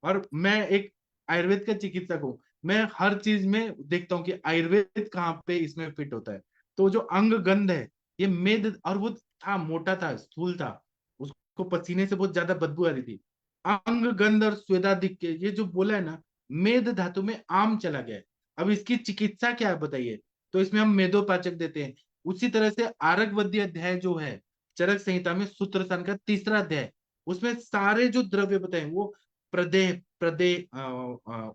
और मैं एक आयुर्वेद का चिकित्सक हूँ, मैं हर चीज में देखता हूँ कि आयुर्वेद कहाँ पे इसमें फिट होता है। तो जो अंग गंध है, ये मेद, और वो था, मोटा था, स्थूल था, उसको पसीने से बहुत ज्यादा बदबू आ रही थी। अंग गंध और स्वेदाधिक्य, ये जो बोला है ना, मेद धातु में आम चला गया है। अब इसकी चिकित्सा क्या है बताइए? तो इसमें हम मेदोपाचक देते हैं। उसी तरह से आरगवद्य अध्याय जो है चरक संहिता में, सूत्र सन का 3रा अध्याय, उसमें सारे जो द्रव्य बताए, वो प्रदेह,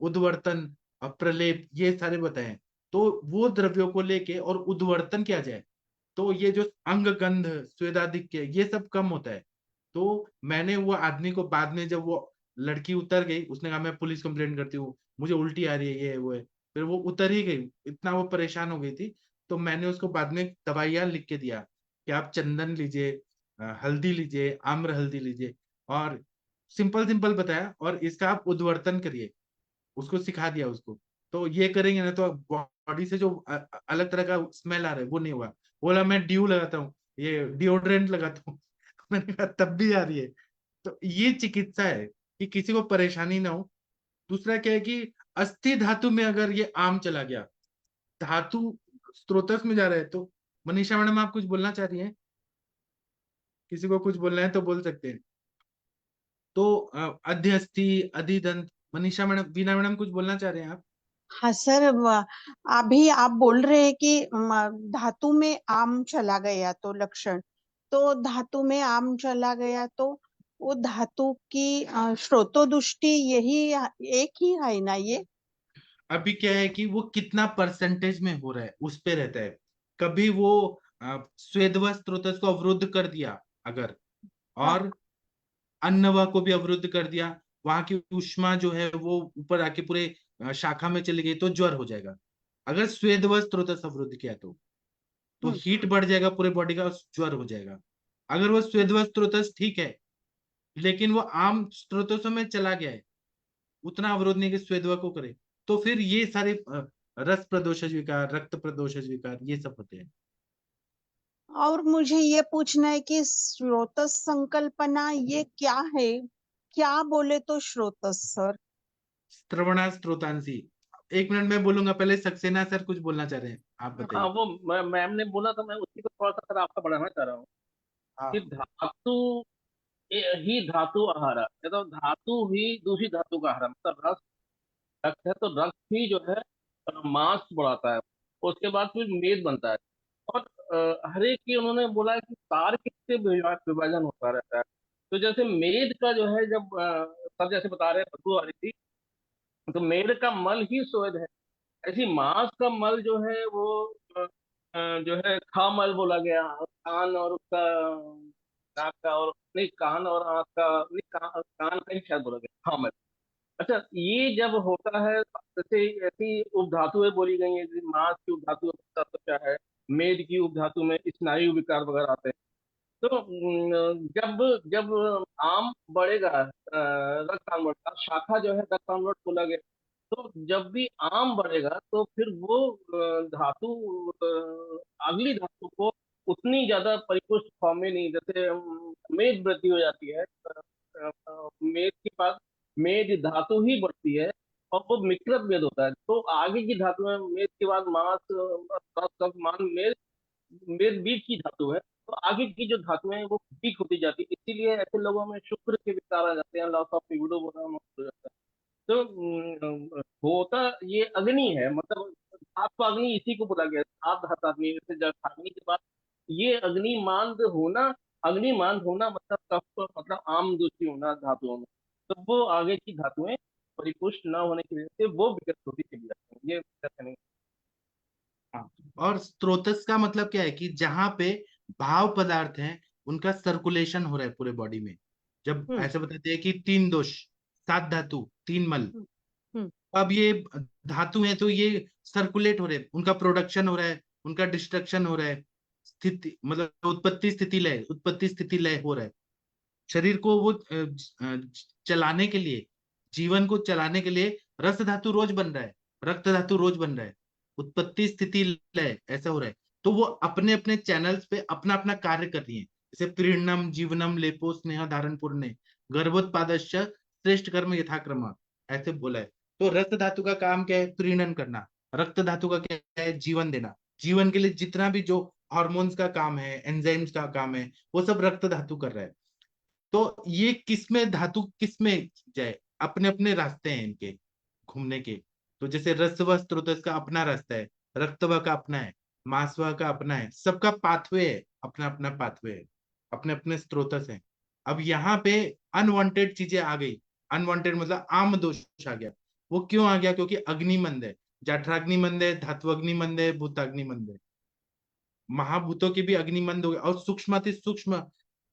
उद्वर्तन, प्रलेप, ये सारे बताए हैं। तो वो द्रव्यों को लेके और उद्वर्तन किया जाए, तो ये जो अंग गंध, स्वेदाधिक्य, ये सब कम होता है। तो मैंने वो आदमी को बाद में, जब वो लड़की उतर गई, उसने कहा मैं पुलिस कंप्लेंट करती हूँ, मुझे उल्टी आ रही है, ये है, वो है। फिर वो उतर ही गई, इतना वो परेशान हो गई थी। तो मैंने उसको बाद में दवाइयाँ लिख के दिया कि आप चंदन लीजिए, हल्दी लीजिए, आम्र हल्दी लीजिए, और सिंपल सिंपल बताया, और इसका आप उद्वर्तन करिए, उसको सिखा दिया उसको। तो ये करेंगे ना, तो बॉडी से जो अलग तरह का स्मेल आ रहा है वो नहीं हुआ। बोला मैं ड्यू लगाता हूँ, ये डिओड्रेंट लगाता हूँ। मैंने कहा तब भी आ रही है। तो ये चिकित्सा है कि किसी को परेशानी ना हो। दूसरा क्या है कि अस्थि धातु में अगर ये आम चला गया, धातु स्रोतस में जा रहा है, तो मनीषा मैडम आप कुछ बोलना चाह रही हैं? किसी को कुछ बोलना है तो बोल सकते हैं। तो अध्यस्थि, अधिदंत, मनीषा मैडम, वीना मैडम कुछ बोलना चाह रहे हैं आप? हाँ सर, अभी आप बोल रहे हैं कि धातु में आम चला गया तो लक्षण, तो धातु में आम चला गया तो वो धातु की स्रोतोदुष्टि यही एक ही है ना ये? अभी क्या है कि वो कितना परसेंटेज में हो रहा है उस पे रहता है। कभी वो स्वेदवा स्रोतस को अवरुद्ध कर दिया अगर, हाँ। और अन्नवा को भी अवरुद्ध कर दिया, वहां की उष्मा जो है वो ऊपर आके पूरे शाखा में चली गई, तो ज्वर हो जाएगा। अगर स्वेदवा स्रोतस अवरुद्ध किया तो हीट बढ़ जाएगा पूरे बॉडी का, ज्वर हो जाएगा। अगर वो स्वेदवा स्रोतस ठीक है, लेकिन वो आम स्रोतों में चला गया है, उतना अवरोध नहीं कि स्वेदवा को करे, तो फिर ये सारे रस प्रदोषज विकार, रक्त प्रदोषज विकार, ये सब होते हैं। और मुझे ये पूछना है कि स्रोतस संकल्पना ये क्या है? क्या बोले तो स्रोतस सर? श्रवणा स्त्रोतांसी। 1 मिनट में बोलूंगा, पहले सक्सेना सर कुछ बोलना चाह रहे हैं, आप हाँ, बताइए। वो मैम ने बोला था, मैं उसी को थोड़ा सा सर आपका बढ़ाना चाह रहा हूँ कि हाँ धातु ही धातु आहार है, तो धातु ही दूसरी धातु का आहार है। मतलब रस, रक्त है तो रक्त ही जो है मांस बढ़ाता है, उसके बाद फिर मेद बनता है। और हर एक की उन्होंने बोला है कि तार्किक से विभाजन होता रहता है। तो जैसे मेद का जो है, जब सब जैसे बता रहे हैं बदबू आ रही थी, तो मेद का मल ही स्वेद है। ऐसी मांस का मल जो है वो जो है खामल बोला गया। कान और उसका नाक का, और नहीं कान और आंख का, नहीं कान का ही शायद बोला गया खामल। अच्छा, ये जब होता है, जैसे ऐसी उपधातुएं बोली गई हैं, जैसे मांस की उपधातु क्या है, मेद की उपधातु में स्नायु विकार वगैरह आते हैं। तो जब जब आम बढ़ेगा, रक्तांग बढ़ेगा, शाखा जो है रक्तांग बोला गया। तो जब भी आम बढ़ेगा तो फिर वो धातु अगली धातु को उतनी ज्यादा परिपुष्ट फॉर्म में नहीं, जैसे मेद वृद्धि हो जाती है, मेद के पास मेद धातु ही बढ़ती है, और वो मिश्रित मेद होता है। तो आगे की धातु में मेद के बाद मांस, मान मेद, मेद बीज की धातु है, तो आगे की जो धातुएं हैं वो वीक होती जाती है। इसीलिए ऐसे लोगों में शुक्र के विकार आ जाते हैं, लॉस ऑफ लिबिडो हो जाता है। तो होता ये अग्नि है, मतलब आपको अग्नि इसी को बोला गया है। आप धात अग्नि, जैसे जब अग्नि के बाद ये अग्निमांद होना, अग्निमांद होना मतलब तप, मतलब आम दोषी होना धातुओं में। तो वो आगे की धातुएं परिपुष्ट न होने की वजह से वो विकसित होती चली जाती हैं। ये कहने हाँ। और स्त्रोतस का मतलब क्या है कि जहां पे भाव पदार्थ हैं, उनका सर्कुलेशन हो रहा है पूरे बॉडी में। जब हम्म ऐसे बताते हैं कि 3 दोष, 7 धातु, 3 मल, हम्म हम्म अब ये धातु है तो ये सर्कुलेट हो रहे हैं, उनका प्रोडक्शन हो रहा है, उनका डिस्ट्रक्शन हो रहा है, स्थिति मतलब उत्पत्ति स्थिति लय, उत्पत्ति स्थिति लय हो रहा है। शरीर को वो चलाने के लिए, जीवन को चलाने के लिए रस धातु रोज बन रहा है, रक्त धातु रोज बन रहा है, उत्पत्ति स्थिति लय ऐसा हो रहा है। तो वो अपने अपने चैनल्स पे अपना अपना कार्य कर रही है। जैसे प्रीणनम, जीवनम, लेपो, स्नेह, धारण, पूर्णे, गर्भोत्पादश्च श्रेष्ठ कर्म यथाक्रम, ऐसे बोला है। तो रक्त धातु का काम क्या है? प्रीणन करना। रक्त धातु का क्या है? जीवन देना। जीवन के लिए जितना भी जो हार्मोन्स का काम है, एंजाइम्स का काम है, वो सब रक्त धातु कर रहा है। तो ये किसमें धातु किसमें जाए? अपने अपने रास्ते हैं इनके घूमने के। तो जैसे रसव स्रोत का अपना रास्ता है, रक्तवा का अपना है, मासवा का अपना है, सबका पाथवे है, अपना अपना पाथवे है, अपने अपने स्रोतस है। अब यहाँ पे अनवांटेड चीजें आ गई। अनवांटेड मतलब आम दोष आ गया। वो क्यों आ गया? क्योंकि अग्नि मंद है, जठराग्नि मंद है, धात्वग्नि मंद है, भूताग्नि मंद है। महाभूतों के भी अग्निमंद हो गए, और सूक्ष्म अति सूक्ष्म।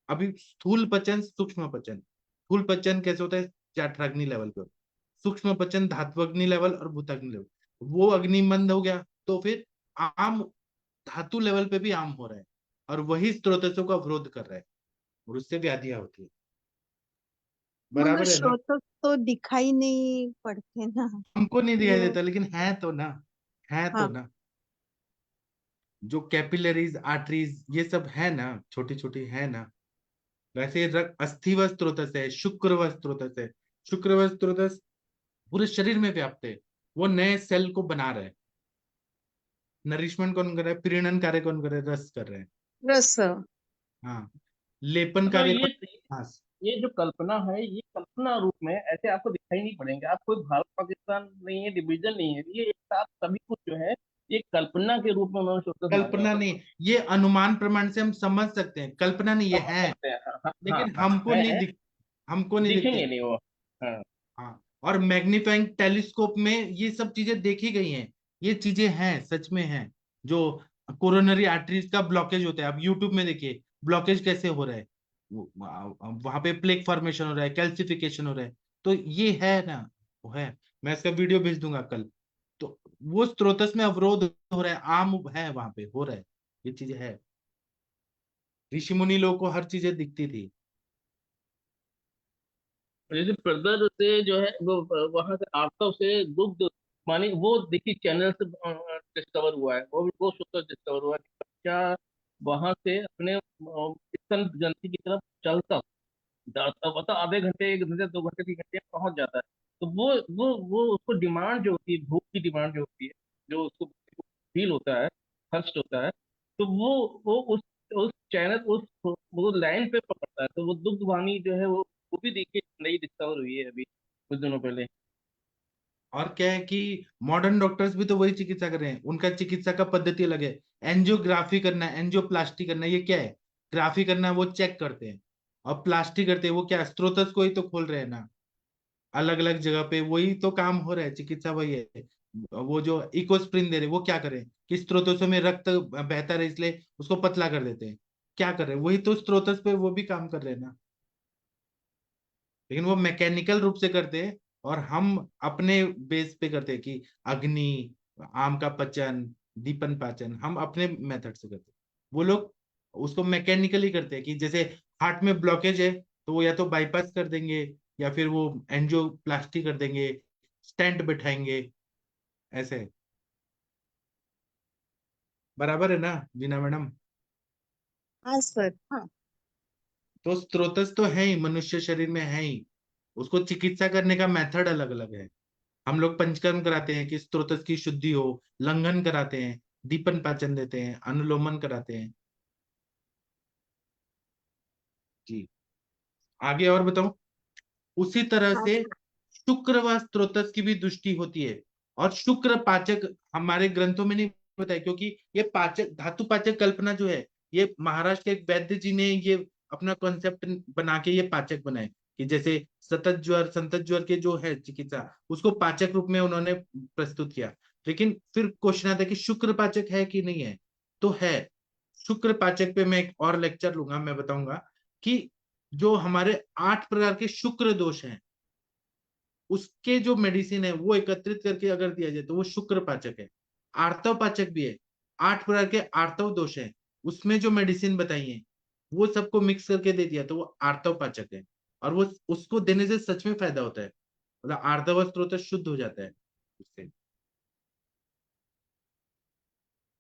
अभी स्थूल पचन, सूक्ष्म पचन। स्थूल पचन कैसे होता है? जठराग्नि लेवल पे। सूक्ष्म पचन धात्वग्नि लेवल और भूताग्नि लेवल, वो अग्निमंद हो गया। तो फिर आम धातु लेवल पे भी आम हो रहा है, और वही स्त्रोतसों का विरोध कर रहा है, और उससे व्याधियां होती है। मगर बराबर है ना? स्रोतस तो दिखाई नहीं पड़ते ना। हमको नहीं दिखाई ये देता, लेकिन है तो ना, है तो हाँ। ना। जो कैपिलरीज, आर्टरीज, ये सब है ना, छोटी छोटी है ना। वैसे अस्थि व स्त्रोतस है, शुक्र व स्त्रोतस है। शुक्र व स्त्रोतस पूरे शरीर में व्याप्त है। वो नए सेल को बना रहे हैं। नरिशमेंट कौन कर रहा है? प्रीणन कार्य कौन कर रहा है? रस कर रहे हैं। रस। हाँ। लेपन मतलब कार्य कौन? घास। ये जो कल्पना है, ये कल्पना रूप में ऐसे आपको दिखाई नहीं पड़ेंगे। आप कोई भारत पाकिस्तान नहीं है, डिवीजन नहीं है, ये एक साथ सभी कुछ जो है ये कल्पना के रूप में उन्होंने सोचा मांगा कल्पना था। नहीं, ये अनुमान प्रमाण से हम समझ सकते हैं, कल्पना नहीं, ये समझ है। सकते हैं, हाँ हाँ हाँ लेकिन हाँ, हमको नहीं है, दिख, हमको नहीं दिखेंगे दिखते। नहीं वो। हाँ हाँ। और मैग्नीफाइंग टेलीस्कोप में ये सब चीजें देखी गई हैं। ये चीजें हैं, सच में हैं। जो कोरोनरी आर्टरीज का ब्लॉकेज होता है, आप यूट्यूब में देखिए ब्लॉकेज कैसे हो रहा है। वहां पे प्लेक फॉर्मेशन हो रहा है, कैल्सिफिकेशन हो रहा है। तो ये है ना, वो है। मैं इसका वीडियो भेज दूंगा कल। तो वो स्त्रोतस में अवरोध हो रहा है, आम है, वहां पे हो रहा है, ये चीजें है। ऋषि मुनि लोगों को हर चीजें दिखती थी। जैसे प्रदर से जो है वो वहां से आर्तव से दुग्ध, माने वो देखिए चैनल से डिस्कवर हुआ है, वो सूत्र डिस्कवर हुआ है कि बच्चा वहां से अपने स्तन ग्रंथि की तरफ चलता मतलब आधे घंटे, 1 घंटे, 2 घंटे, 3 घंटे में पहुंच जाता है। तो वो उसको डिमांड जो होती है, भूख की डिमांड जो होती है, जो उसको फील होता है, थर्स्ट होता है, तो वो उस चैनल वो लाइन पे पकड़ता है। तो वो दुग्धवाणी जो है वो भी देखिए नई डिस्कवर हुई है अभी कुछ दिनों पहले। और क्या है कि मॉडर्न डॉक्टर्स भी तो वही चिकित्सा कर रहे हैं, उनका चिकित्सा का पद्धति अलग है। एंजियोग्राफी करना है, एंजियोप्लास्टी करना है, ये क्या है? ग्राफी करना है, वो चेक करते हैं। और प्लास्टी करते हैं, वो क्या स्त्रोतस को ही तो खोल रहे हैं ना, अलग अलग जगह पे वही तो काम हो रहा है, चिकित्सा वही है। वो जो इकोस्प्रिन दे रहे हैं, वो क्या करें कि स्त्रोतसों में रक्त बहता रहे, इसलिए उसको पतला कर देते हैं। क्या कर रहे हैं? वही तो स्त्रोतस पे वो भी काम कर रहे हैं ना, लेकिन वो मैकेनिकल रूप से करते हैं। और हम अपने बेस पे करते हैं कि अग्नि, आम का पचन, दीपन पाचन हम अपने मेथड से करते हैं। वो लोग उसको मैकेनिकली करते हैं कि जैसे हार्ट में ब्लॉकेज है तो वो या तो बाईपास कर देंगे, या फिर वो एंजियोप्लास्टी कर देंगे, स्टेंट बिठाएंगे, ऐसे। बराबर है ना बीना मैडम? हाँ सर, हाँ। तो स्त्रोतस तो है ही, मनुष्य शरीर में है ही। उसको चिकित्सा करने का मेथड अलग अलग है। हम लोग पंचकर्म कराते हैं कि स्त्रोतस की शुद्धि हो, लंघन कराते हैं, दीपन पाचन देते हैं, अनुलोमन कराते हैं। जी, आगे और बताऊं। उसी तरह हाँ से सर। शुक्र व स्त्रोतस की भी दृष्टि होती है। और शुक्र पाचक हमारे ग्रंथों में नहीं बताया, क्योंकि ये पाचक, धातु पाचक कल्पना जो है, ये महाराष्ट्र के एक वैद्य जी ने ये अपना कॉन्सेप्ट बना के ये पाचक बनाए। कि जैसे सतत ज्वर, संतत ज्वर के जो है चिकित्सा, उसको पाचक रूप में उन्होंने प्रस्तुत किया। लेकिन फिर क्वेश्चन आता है कि शुक्र पाचक है कि नहीं है? तो है। शुक्र पाचक पे मैं एक और लेक्चर लूंगा, मैं बताऊंगा कि जो हमारे 8 प्रकार के शुक्र दोष हैं, उसके जो मेडिसिन है वो एकत्रित करके अगर दिया जाए तो वो शुक्र पाचक है। आर्तव पाचक भी है, 8 प्रकार के आर्तव दोष है, उसमें जो मेडिसिन बताई है वो सबको मिक्स करके दे दिया तो वो आर्तव पाचक है। और वो उसको देने से सच में फायदा होता है, मतलब आर्तव स्त्रोत शुद्ध हो जाता है उससे।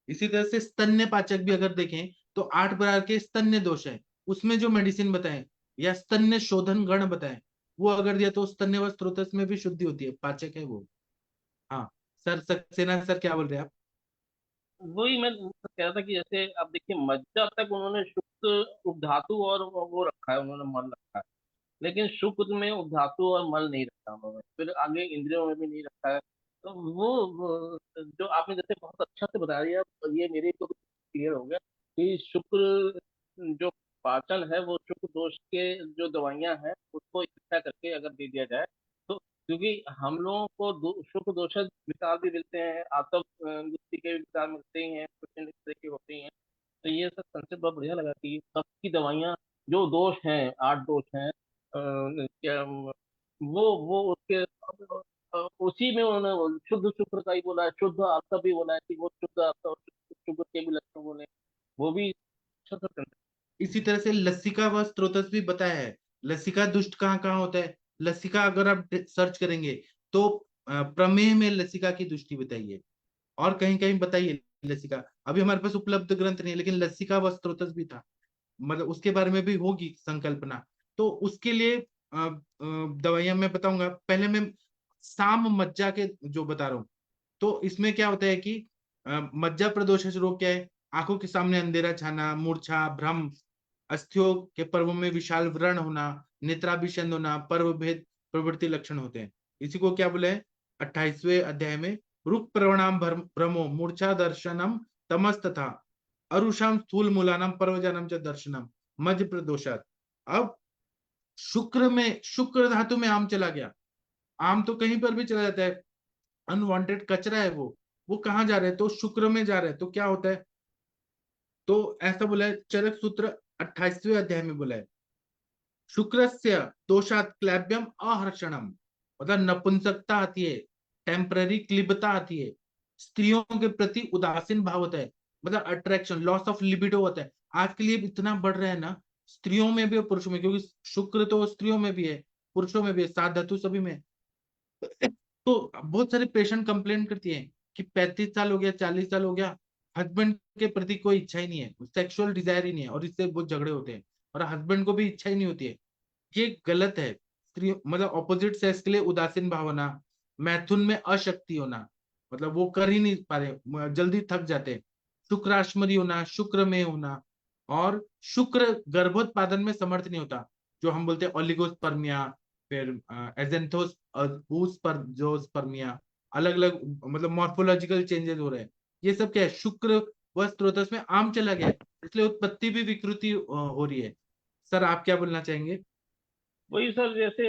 इसी तरह से स्तन्य पाचक भी अगर देखें तो 8 प्रकार के स्तन्य दोष है, उसमें जो मेडिसिन बताए या स्तन्य शोधन गण बताए, वो अगर दिया तो स्तन्य व स्त्रोतस में भी शुद्धि होती है, पाचक है वो। हाँ सर, सक्सेना सर क्या बोल रहे हैं आप? वही मैं कह रहा था कि जैसे अब देखिए मज्जा तक उन्होंने शुक्र उपधातु और वो रखा है, उन्होंने मल रखा है। लेकिन शुक्र में उपधातु और मल नहीं रखा उन्होंने, फिर आगे इंद्रियों में भी नहीं रखा है। तो वो जो आपने जैसे बहुत अच्छा से बता दिया, तो ये मेरे को क्लियर हो गया कि शुक्र जो पाचन है वो शुक्र दोष के जो दवाइयां हैं उसको इकट्ठा करके अगर दे दिया जाए तो, क्योंकि हम लोगों को शुक्र दोष विकार भी मिलते हैं, आतप गुत्थी के विकार मिलते ही हैं, कुछ इस तरह के होते ही हैं। तो ये सब कंसेप्ट बहुत बढ़िया लगा कि सबकी दवाइयाँ जो दोष हैं, 8 दोष हैं, क्या वो उसके उसी में उन्होंने शुद्ध शुक्र का ही बोला है, शुद्ध आपका भी बोला है कि वो शुद्ध आपका और शुक्र के भी लक्षण बोले, वो भी अच्छा सा concept। इसी तरह से लसिका व स्त्रोतस भी बताया है। लसिका दुष्ट कहाँ कहाँ होता है? लसिका अगर आप सर्च करेंगे तो प्रमेह में लसिका की दृष्टि बताइए, और कहीं कहीं बताइए लसिका। अभी हमारे पास उपलब्ध ग्रंथ नहीं है, लेकिन लसिका व स्त्रोतस भी था, मतलब उसके बारे में भी होगी संकल्पना। तो उसके लिए दवाइयां मैं बताऊंगा। पहले मैं साम मज्जा के जो बता रहा हूँ, तो इसमें क्या होता है कि मज्जा प्रदोष रोग क्या है? आंखों के सामने अंधेरा छाना, मूर्छा, भ्रम, अस्थियों के पर्वों में विशाल व्रण होना, नेत्राभिषेद होना, पर्व भेद प्रवृत्ति लक्षण होते हैं। इसी को क्या बोले 28वें अध्याय में? रूप प्रवणाम भ्रमो मूर्छा दर्शनम तमस तथा अरुषाम स्थूल मूलानाम पर्वजानम च दर्शनम मध्य प्रदोषात। अब शुक्र में, शुक्र धातु में आम चला गया। आम तो कहीं पर भी चला जाता है, अनवांटेड कचरा है वो कहाँ जा रहा है? तो शुक्र में जा रहा है, तो क्या होता है? तो ऐसा बोला है चरक सूत्र 28वें अध्याय में बोला है, शुक्रस्य दोषात क्लैब्यम अहर्षणम, मतलब नपुंसकता आती है, टेम्पररी क्लिबता आती है, स्त्रियों के प्रति उदासीन भाव होता है, मतलब अट्रैक्शन, लॉस ऑफ लिबिडो होता है। आज के लिए इतना बढ़ रहा है ना, स्त्रियों में भी और पुरुषों में, क्योंकि शुक्र तो स्त्रियों में भी है, पुरुषों में भी है, 7 धातु सभी में है। तो बहुत सारे पेशेंट कंप्लेंट करती है कि 35 साल हो गया, 40 साल हो गया, हस्बैंड के प्रति कोई इच्छा ही नहीं है, सेक्सुअल डिजायर ही नहीं है, और इससे बहुत झगड़े होते हैं, और हस्बैंड को भी इच्छा ही नहीं होती है। ये गलत है। स्त्री मतलब ऑपोजिट सेक्स के लिए उदासीन भावना, मैथुन में अशक्ति होना, मतलब वो कर ही नहीं पा रहे, जल्दी थक जाते हैं, शुक्राश्मरी होना, शुक्र में होना, और शुक्र गर्भोत्पादन में समर्थ नहीं होता, जो हम बोलते हैं ओलिगोस्पर्मिया, फिर एजेंथोस जोस्पर्मिया, अलग अलग मतलब मॉर्फोलॉजिकल चेंजेस हो रहे हैं। ये सब क्या है, शुक्र व स्त्रोतस में आम चला गया है, इसलिए उत्पत्ति भी विकृति हो रही है। सर आप क्या बोलना चाहेंगे? वही सर, जैसे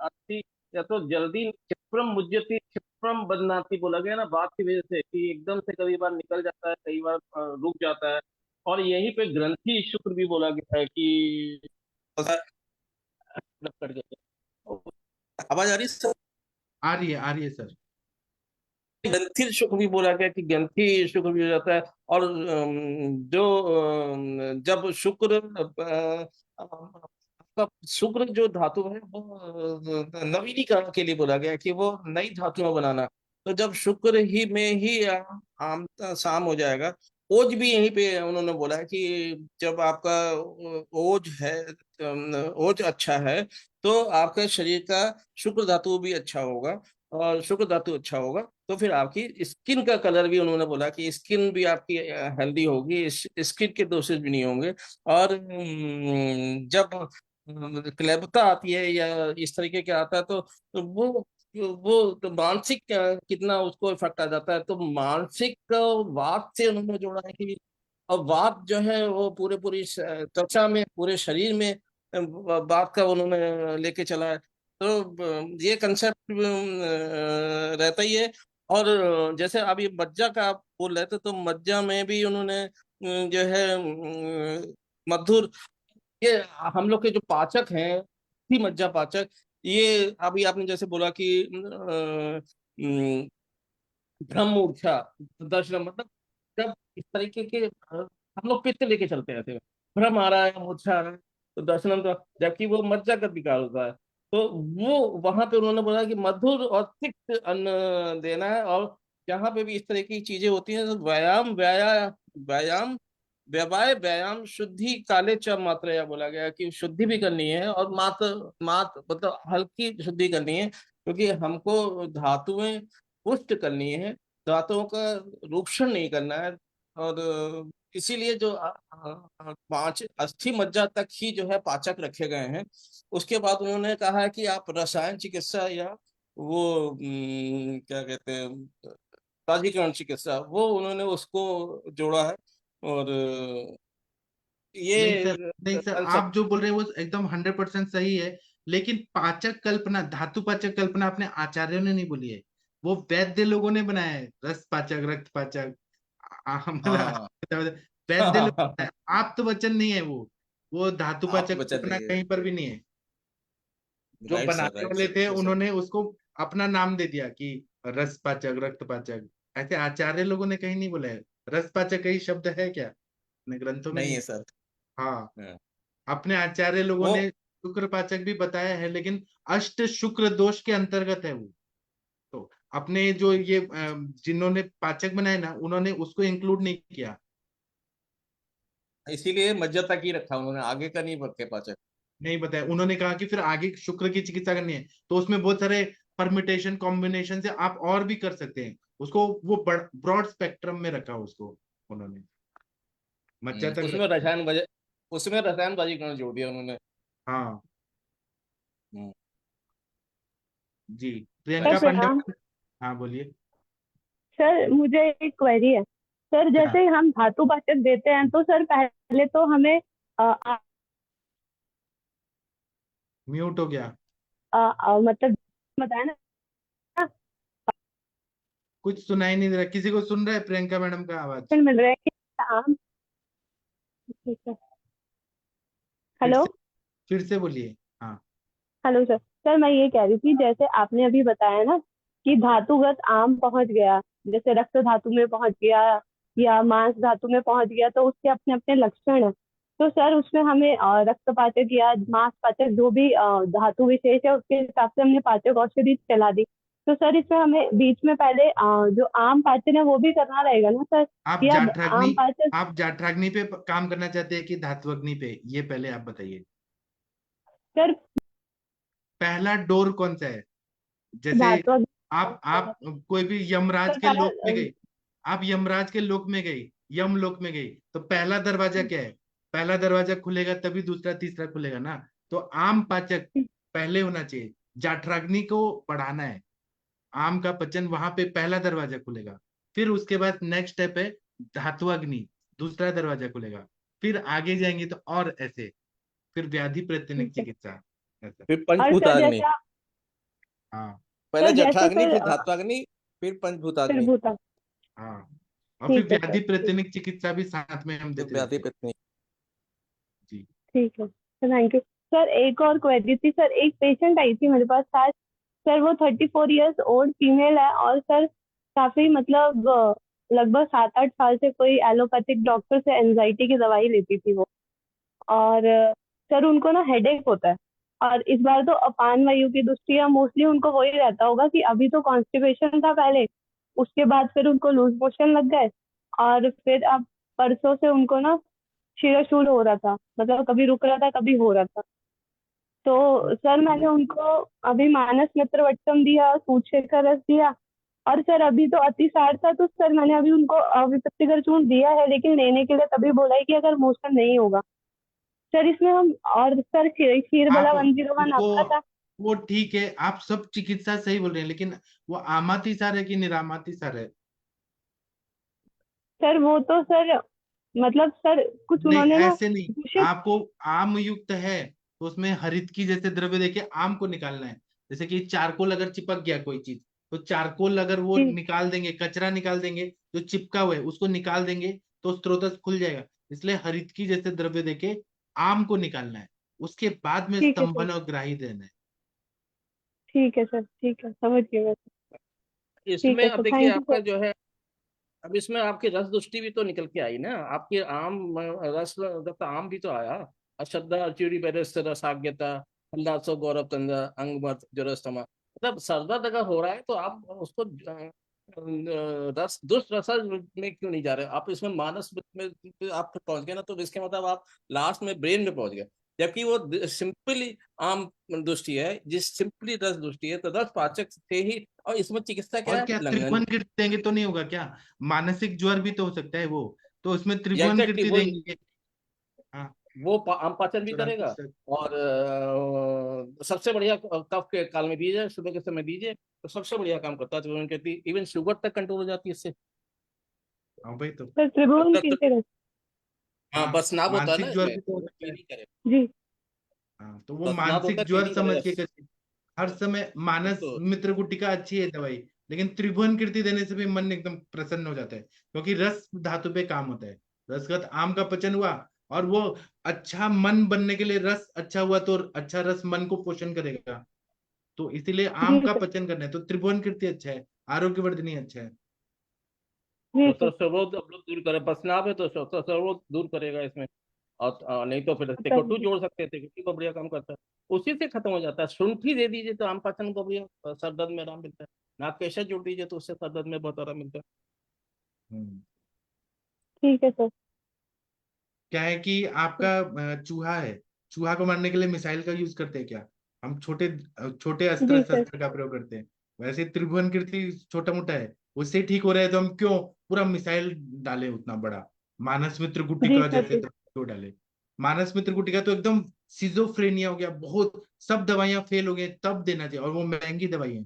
अति या तो जल्दी क्षिप्रम मुज्यति क्षिप्रम बदनाति बोला गया ना, बात की वजह से कि एकदम से कई बार निकल जाता है, कई बार रुक जाता है। और यहीं पे ग्रंथि शुक्र भी बोला गया है कि कट गया। आवाज आ रही है सर? आ रही है सर। ग्रंथि शुक्र भी बोला गया कि ग्रंथि शुक्र भी हो जाता है। और जब शुक्र आपका शुक्र जो धातु है वो नवीनीकरण के लिए बोला गया है कि वो नई धातुएं बनाना। तो जब शुक्र ही में ही आम शाम हो जाएगा। ओज भी यहीं पे उन्होंने बोला है कि जब आपका ओज है, ओज अच्छा है, तो आपके शरीर का शुक्र धातु भी अच्छा होगा, और शुक्र धातु अच्छा होगा तो फिर आपकी स्किन का कलर भी उन्होंने बोला कि स्किन भी आपकी हेल्दी होगी, स्किन के दोषेस भी नहीं होंगे। और जब क्लैबता आती है या इस तरीके का आता है तो वो तो मानसिक कितना उसको इफेक्ट आ जाता है। तो मानसिक वात से उन्होंने जोड़ा है कि और वात जो है वो पूरी त्वचा में, पूरे शरीर में वात का उन्होंने लेके चला है। तो ये कंसेप्ट रहता ही है। और जैसे अभी मज्जा का आप बोल रहे थे, तो मज्जा में भी उन्होंने जो है मधुर, ये हम लोग के जो पाचक हैं, ही मज्जा पाचक, ये अभी आपने जैसे बोला कि ब्रह्म मूर्छा दर्शन, मतलब जब इस तरीके के हम लोग पित्त लेके चलते रहते हैं, भ्रम आ रहा है, मूर्छा आ रहा है, तो दर्शनम, तो जबकि वो मज्जा का विकार होता है। तो वो वहां पे उन्होंने बोला कि मधुर और तिक्त अन्न देना है। और जहाँ पे भी इस तरह की चीजें होती हैं तो व्यायाम व्यवाय व्यायाम शुद्धि काले च मात्रा बोला गया कि शुद्धि भी करनी है, और मात मतलब हल्की शुद्धि करनी है, क्योंकि हमको धातुएं पुष्ट करनी है, धातुओं का रूक्षण नहीं करना है। और इसीलिए जो 5 अस्थि मज्जा तक ही जो है पाचक रखे गए हैं। उसके बाद उन्होंने कहा है कि आप रसायन चिकित्सा या वो क्या कहते हैं, प्राधिकरण चिकित्सा, वो उन्होंने उसको जोड़ा है। और नहीं सर, ये नहीं सर, कंसेप्ट आप जो बोल रहे हैं वो एकदम 100% सही है, लेकिन पाचक कल्पना, धातु पाचक कल्पना अपने आचार्यों ने नहीं बोली है, वो वैद्य लोगों ने बनाया है। रस पाचक, रक्त पाचक, हाँ। मतलब वैद्य लोग बनाया है। आप तो वचन नहीं है वो धातु आप तो पाचक बचा कल्पना रही है। कहीं पर भी नहीं है। जो राइट सर, बनाने राइट वाले सर, थे यस सर। उन्होंने उसको अपना नाम दे दिया कि रस पाचक, रक्त पाचक, ऐसे आचार्य लोगों ने कहीं नहीं बोला है। रस पाचक कहीं शब्द है क्या अपने ग्रंथों में? नहीं नहीं। है सर। हाँ, हाँ। अपने आचार्य लोगों वो ने शुक्र पाचक भी बताया है, लेकिन अष्ट शुक्र दोष के अंतर्गत है वो। तो अपने जो ये जिन्होंने पाचक बनाए ना, उन्होंने उसको इंक्लूड नहीं किया। इसीलिए मज्जा तक ही रखा उन्होंने, आगे का नहीं रखे पाचक। नहीं बताया, उन्होंने कहा कि फिर आगे शुक्र की चिकित्सा करनी है, तो उसमें बहुत सारे परम्यूटेशन कॉम्बिनेशन से आप और भी कर सकते हैं उसको, वो ब्रॉड स्पेक्ट्रम में रखा उसको उन्होंने, मज्जा तक उसमें रखा। उसमें रसायनबाजी करना जोड़ दिया उन्होंने। हाँ हम्म। जी। सर प्रियंका पांडे प्रणाम। मैडम। हाँ बोलिए। सर मुझे एक क्वेरी है। सर क्या? जैसे हम धातु पाचक देते हैं तो सर पहले तो हमें म्यूट हो गया। मतलब बताया ना। कुछ सुनाई नहीं दे रहा, किसी को सुन रहा है प्रियंका मैडम का आवाज? मिल रहे हैं कि आम। ठीक है। फिर हेलो। से, फिर से बोलिए। हाँ। Hello sir. सर मैं ये कह रही थी, जैसे आपने अभी बताया ना कि धातुगत आम पहुंच गया, जैसे रक्त धातु में पहुंच गया या मांस धातु में पहुंच गया, तो उसके अपने अपने लक्षण है। तो सर उसमें हमें रक्तपाचक या मांसपाचक जो भी धातु विशेष है उसके हिसाब से हमने पाचक औषधि चला दी। तो सर इसमें हमें बीच में पहले जो आम पाचन है वो भी करना रहेगा ना सर? आप या जाठराग्नि आम पाचक? आप जाठराग्नि पे काम करना चाहते हैं कि धात्वग्नि पे, ये पहले आप बताइए। सर पहला डोर कौन सा है? जैसे धातु। आप कोई भी यमराज सर के पहला लोक में गई, आप यमराज के लोक में गई, यम लोक में गई, तो पहला दरवाजा क्या है? पहला दरवाजा खुलेगा तभी दूसरा तीसरा खुलेगा ना। तो आम पाचक पहले होना चाहिए, जाठराग्नि को बढ़ाना है, आम का पचन वहां पे पहला दरवाजा खुलेगा। फिर उसके बाद नेक्स्ट स्टेप है धात्वाग्नि, दूसरा दरवाजा खुलेगा। फिर आगे जाएंगे तो और ऐसे, फिर व्याधि प्रतिनिक ठीक है। चिकित्सा, ऐसा। फिर और सर पंचभूताग्नि, जैसे हाँ पहले सर जैसे जठराग्नि, फिर फिर धात्वाग्नि, फिर फिर पंचभूताग्नि, भूता। हाँ। और फिर ठीक है सर। व्याधि प्रतिनिक चिकित्सा भी साथ में हम फिर देते व्याधि रहते हैं। पत्नी। जी। ठीक है सर, थैंक यू सर। एक और क्वेरी थी सर, एक पेशेंट आई थी मेरे पास आज सर, वो 34 ईयर्स ओल्ड फीमेल है और सर काफी मतलब लगभग 7-8 साल से कोई एलोपैथिक डॉक्टर से एंजाइटी की दवाई लेती थी वो। और सर उनको ना हेडेक होता है, और इस बार तो अपान वायु की दृष्टि या मोस्टली उनको वही रहता होगा कि अभी तो कॉन्स्टिपेशन था पहले, उसके बाद फिर उनको लूज मोशन लग गए, और फिर अब परसों से उनको ना शिरोशूल हो रहा था, मतलब कभी रुक रहा था कभी हो रहा था। तो सर मैंने उनको अभी मानस मित्र वटकम दिया, सूचेकर रस दिया, और सर अभी तो अतिसार था, तो सर मैंने अभी उनको अविपत्तिकर चूर्ण दिया है, लेकिन लेने के लिए तभी बोला है कि अगर मोशन नहीं होगा सर इसमें हम, और सर खीर आप वाला 101 उनको, आपका था। वो ठीक है, आप सब चिकित्सा सही बोल रहे हैं, लेकिन वो आमातिसार है कि निरामातिसार है? सर वो तो सर मतलब सर कुछ नहीं, उन्होंने ना ऐसे नहीं। दूषित। आपको आम युक्त है तो उसमें हरित की जैसे द्रव्य देके आम को निकालना है। जैसे कि चारकोल अगर चिपक गया कोई चीज, तो चारकोल अगर वो जी निकाल देंगे, कचरा निकाल देंगे, जो चिपका हुआ है उसको निकाल देंगे, तो स्त्रोतस खुल जाएगा। इसलिए हरित की जैसे द्रव्य देके आम को निकालना है, उसके बाद में ठीक है सर। स्तंभन और ग्राही देना है। ठीक है सर, ठीक है, समझ गए मैं। ठीक इसमें है अब सर, देखिए थैंक यू आपका सर। जो है, अब इसमें आपकी रस दृष्टि भी तो निकल के आई ना, आपकी आम रस तो आम भी तो आया। अश्रद्धा चिड़ी बेरस रसाज्ञता हल्लासो गौरव तंद्र अंगमत जरस्तमा, मतलब सरदर्द अगर हो रहा है तो आप उसको रस दुष्ट रस में क्यों नहीं जा रहे आप? इसमें मानस में आप पहुंच गए ना, तो इसके मतलब आप लास्ट में ब्रेन में पहुंच गए, जबकि वो सिंपली आम दृष्टि है, जिस सिंपली रस दृष्टि है, तो रस पाचक से ही। और इसमें चिकित्सा क्या और है? क्या लंघन। त्रिभुवन कीर्ति देंगे तो नहीं होगा क्या? मानसिक ज्वर भी तो हो सकता है वो, तो उसमें त्रिभुवन एग्जैक्टली कीर्ति वो देंगे। हाँ, आम पाचन भी तुरंत करेगा। उससे। और सबसे बढ़िया कफ के काल में दीजिए, सुबह के समय दीजिए, तो सबसे बढ़िया काम करता है। तो उन्होंने कहती इवन शुगर तक कंट्रोल हो जाती है इससे। हाँ भाई, तो सर तब त्रिभुवन तक तो, कीर्ति रस। हाँ हाँ, बस नाप होता है ना मानसिक ज्वर इसमें, भी तो हो तो सकता है। क्लीनिंग करे। जी हाँ, तो वो बस नाप होता मानसिक है, ज्वर क्लीनिंग समझ करेगा। के कर, हर समय मानस तो मित्र गुटिका अच्छी है दवाई, लेकिन त्रिभुवन कीर्ति देने से भी मन एकदम प्रसन्न हो जाता है, क्योंकि रस धातु पे काम होता है। रसगत आम का पचन हुआ, और वो अच्छा मन बनने के लिए रस अच्छा हुआ, तो अच्छा रस मन को पोषण करेगा, तो इसीलिए आम जी का सर। पचन करना है, तो त्रिभुवन कीर्ति अच्छा है, आरोग्यवर्धनी अच्छा है। जी तो सर। सर्वरोध अब लोग दूर करे, बस नाप है तो सर्वरोध दूर करेगा इसमें। और नहीं तो फिर सर टिकोटू जोड़ सकते थे, टिकोटू को बढ़िया काम करता है, उसी से खत्म हो जाता है। शुंठी दे दीजिए तो आम पाचन को बढ़िया सर दर्द में आराम मिलता है। नागकेशर जोड़ दीजिए तो उससे सर दर्द में बहुत आराम मिलता है। हम्म। ठीक है सर। क्या है कि आपका चूहा है, चूहा को मारने के लिए मिसाइल का यूज करते हैं क्या? हम छोटे छोटे अस्त्र जी सर। शस्त्र का प्रयोग करते हैं। वैसे त्रिभुवन कीर्ति छोटा मोटा है, उससे ठीक हो रहा है, तो हम क्यों पूरा मिसाइल डाले उतना बड़ा? मानस मित्र जी गुटिका सर। जैसे तो क्यों डाले? मानस मित्र गुटिका तो एकदम सिजोफ्रेनिया हो गया, बहुत सब दवाइयां फेल हो गई, तब देना चाहिए, और वो महंगी दवाई है।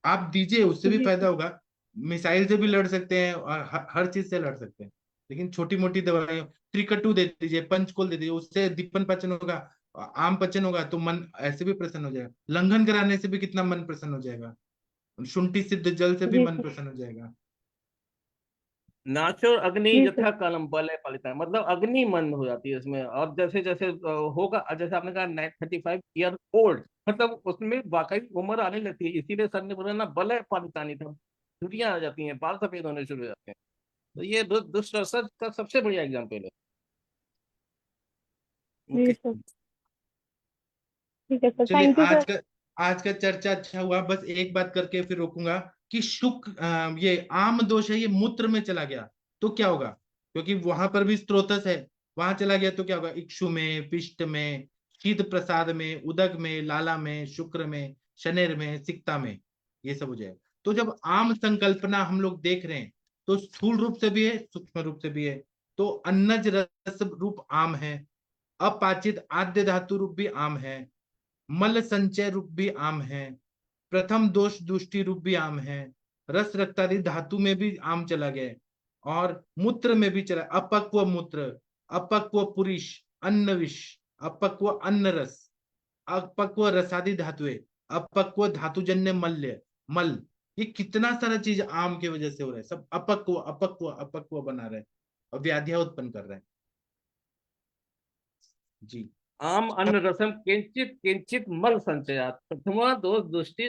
आप दीजिए, उससे भी जी फायदा सर। होगा, मिसाइल से भी लड़ सकते हैं और हर चीज से लड़ सकते हैं। लेकिन छोटी मोटी दवाई, त्रिकटु दे दीजिए, पंचकोल दे दीजिए, उससे दीपन पाचन होगा, आम पचन होगा, तो मन ऐसे भी प्रसन्न हो जाएगा। लंघन कराने से भी कितना मन प्रसन्न हो जाएगा, शुंठी सिद्ध जल से भी जी मन सर। प्रसन्न हो जाएगा। नाचो अग्नि जी सर। यथा कालम बल है पालिता, मतलब अग्नि मन हो जाती है इसमें। और जैसे जैसे होगा, जैसे आपने कहा 35 ईयर ओल्ड, मतलब उसमें वाकई उम्र आने लगती है, इसीलिए सर ने बोला ना बल है पालिता नहीं था, छुट्टियां आ जाती हैं, बाल सफेद होने शुरू हो जाते हैं। तो ये दुष्ट असर का सबसे बढ़िया एग्जाम्पल है। जी ओके। सर, ठीक है सर, चलिए, थैंक यू सर। आज का चर्चा अच्छा हुआ। बस एक बात करके फिर रोकूंगा कि ये आम दोष है, ये मूत्र में चला गया तो क्या होगा, क्योंकि वहां पर भी स्त्रोतस है, वहां चला गया तो क्या होगा, इक्षु में, पिष्ट में, शीत प्रसाद में, उदक में, लाला में, शुक्र में, शनेर में, सिक्ता में, ये सब हो जाए। तो जब आम संकल्पना हम लोग देख रहे हैं तो स्थूल रूप से भी है, सूक्ष्म रूप से भी है। तो अन्नज रस रूप आम है, अपाचित आद्य धातु रूप भी आम है, मल संचय रूप भी आम है, प्रथम दोष दुष्टि रूप भी आम है, रस रक्तादि धातु में भी आम चला गया है, और मूत्र में भी चला, अपक्व मूत्र, अपक्व पुरुष, अन्न विष, अपक्व अन्न रस, अपक्व रसादि धातुएं, अपक्व धातुजन्य मल्य मल, ये कितना सारा चीज आम की वजह से हो रहा है। सब अपक्व अपक्व अपक्व बना रहे हैं और व्याधियां उत्पन्न कर रहे हैं। जी। आम अन्न रसम किंचित किंचित मल संचयात प्रथमा दोष दुष्टि,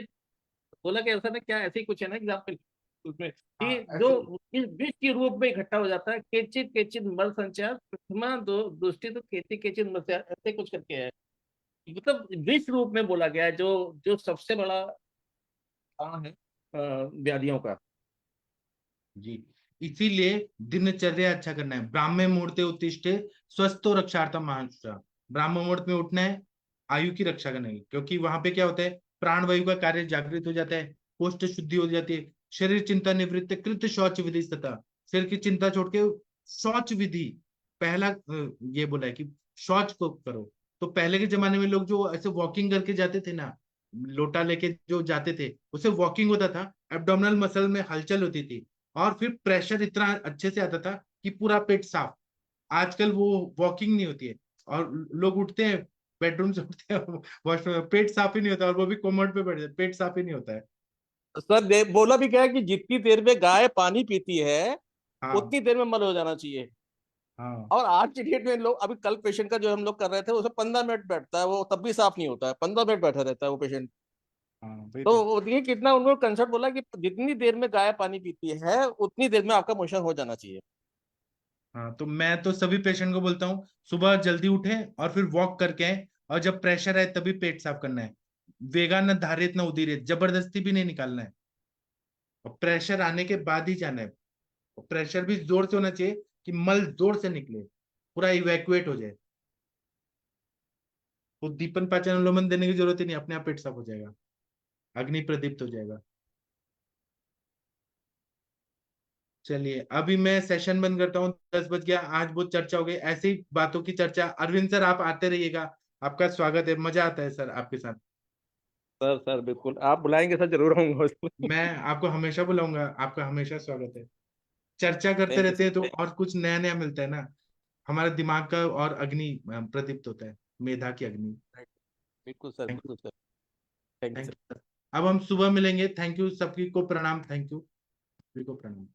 बोला कि ऐसा ना, क्या ऐसे ही कुछ है ना एग्जाम्पल उसमें हाँ, कि ऐसे जो ही। इस विष के रूप में इकट्ठा हो जाता है, किंचित किंचित मल संचयात प्रथमा दो दुष्टि, तो किंचित किंचित मल संचयात ऐसे कुछ करके है, मतलब विष रूप में बोला गया है, जो जो सबसे बड़ा कारण है व्याधियों का। जी, इसीलिए दिनचर्या अच्छा करना है। ब्राह्मे मुहूर्ते उत्तिष्ठे स्वस्थो रक्षार्थम महानुषा, ब्राह्म मुहूर्त में उठना है आयु की रक्षा करने की, क्योंकि वहां पे क्या होता है, प्राण वायु का कार्य जागृत हो जाता है, कोष्ठ शुद्धि हो जाती है, शरीर चिंता निवृत्त, कृत शौच विधि तथा, शरीर की चिंता छोड़ के शौच विधि पहला ये बोला है कि शौच को करो। तो पहले के जमाने में लोग जो ऐसे वॉकिंग करके जाते थे ना, लोटा लेके जो जाते थे, उसे वॉकिंग होता था, एब्डोमिनल मसल में हलचल होती थी, और फिर प्रेशर इतना अच्छे से आता था कि पूरा पेट साफ। आजकल वो वॉकिंग नहीं होती है, और लोग उठते हैं, बेडरूम से उठते हैं वॉशरूम में, पेट साफ ही नहीं होता, और वो भी कोमोड पे बैठ जाते, पेट साफ ही नहीं होता है। सर बोला भी क्या है कि जितनी देर में गाय पानी पीती है हाँ उतनी देर में मल हो जाना चाहिए। हाँ और आज की डेट में लोग, अभी कल पेशेंट का जो हम लोग कर रहे थे, उसमें 15 मिनट बैठता है, वो तब भी साफ नहीं होता है, 15 मिनट बैठा रहता है वो पेशेंट। हाँ, वही तो तो। ये कितना उन्होंने कंसेप्ट बोला कि जितनी देर में गाय पानी पीती है उतनी देर में आपका मोशन हो जाना चाहिए। हाँ, तो मैं तो सभी पेशेंट को बोलता हूँ सुबह जल्दी उठें और फिर वॉक करके आए, और जब प्रेशर है तभी पेट साफ करना है। वेगा न धारित न उदीरित, जबरदस्ती भी नहीं निकालना है, और प्रेशर आने के बाद ही जाना है। और प्रेशर भी जोर से होना चाहिए कि मल जोर से निकले, पूरा इवैक्यूएट हो जाए। उद्दीपन पाचन अनुलोमन देने की जरूरत ही नहीं, अपने आप पेट साफ हो जाएगा, अग्नि प्रदीप्त हो जाएगा। चलिए, अभी मैं सेशन बंद करता हूँ, 10 बज गया। आज बहुत चर्चा हो गई, ऐसी ही बातों की चर्चा। अरविंद सर, आप आते रहिएगा, आपका स्वागत है, मजा आता है सर आपके साथ। सर सर बिल्कुल, आप बुलाएंगे सर, जरूर आऊंगा। मैं आपको हमेशा बुलाऊंगा, आपका हमेशा स्वागत है। चर्चा करते थैंक यू रहते हैं तो सर। और कुछ नया नया मिलता है ना, हमारे दिमाग का और अग्नि प्रदीप्त होता है, मेधा की अग्नि। बिल्कुल सर, थैंक बिल्कुल sir. Thank you thank sir. You sir. अब हम सुबह मिलेंगे। थैंक यू, सबकी को प्रणाम, थैंक यू, सभी को प्रणाम।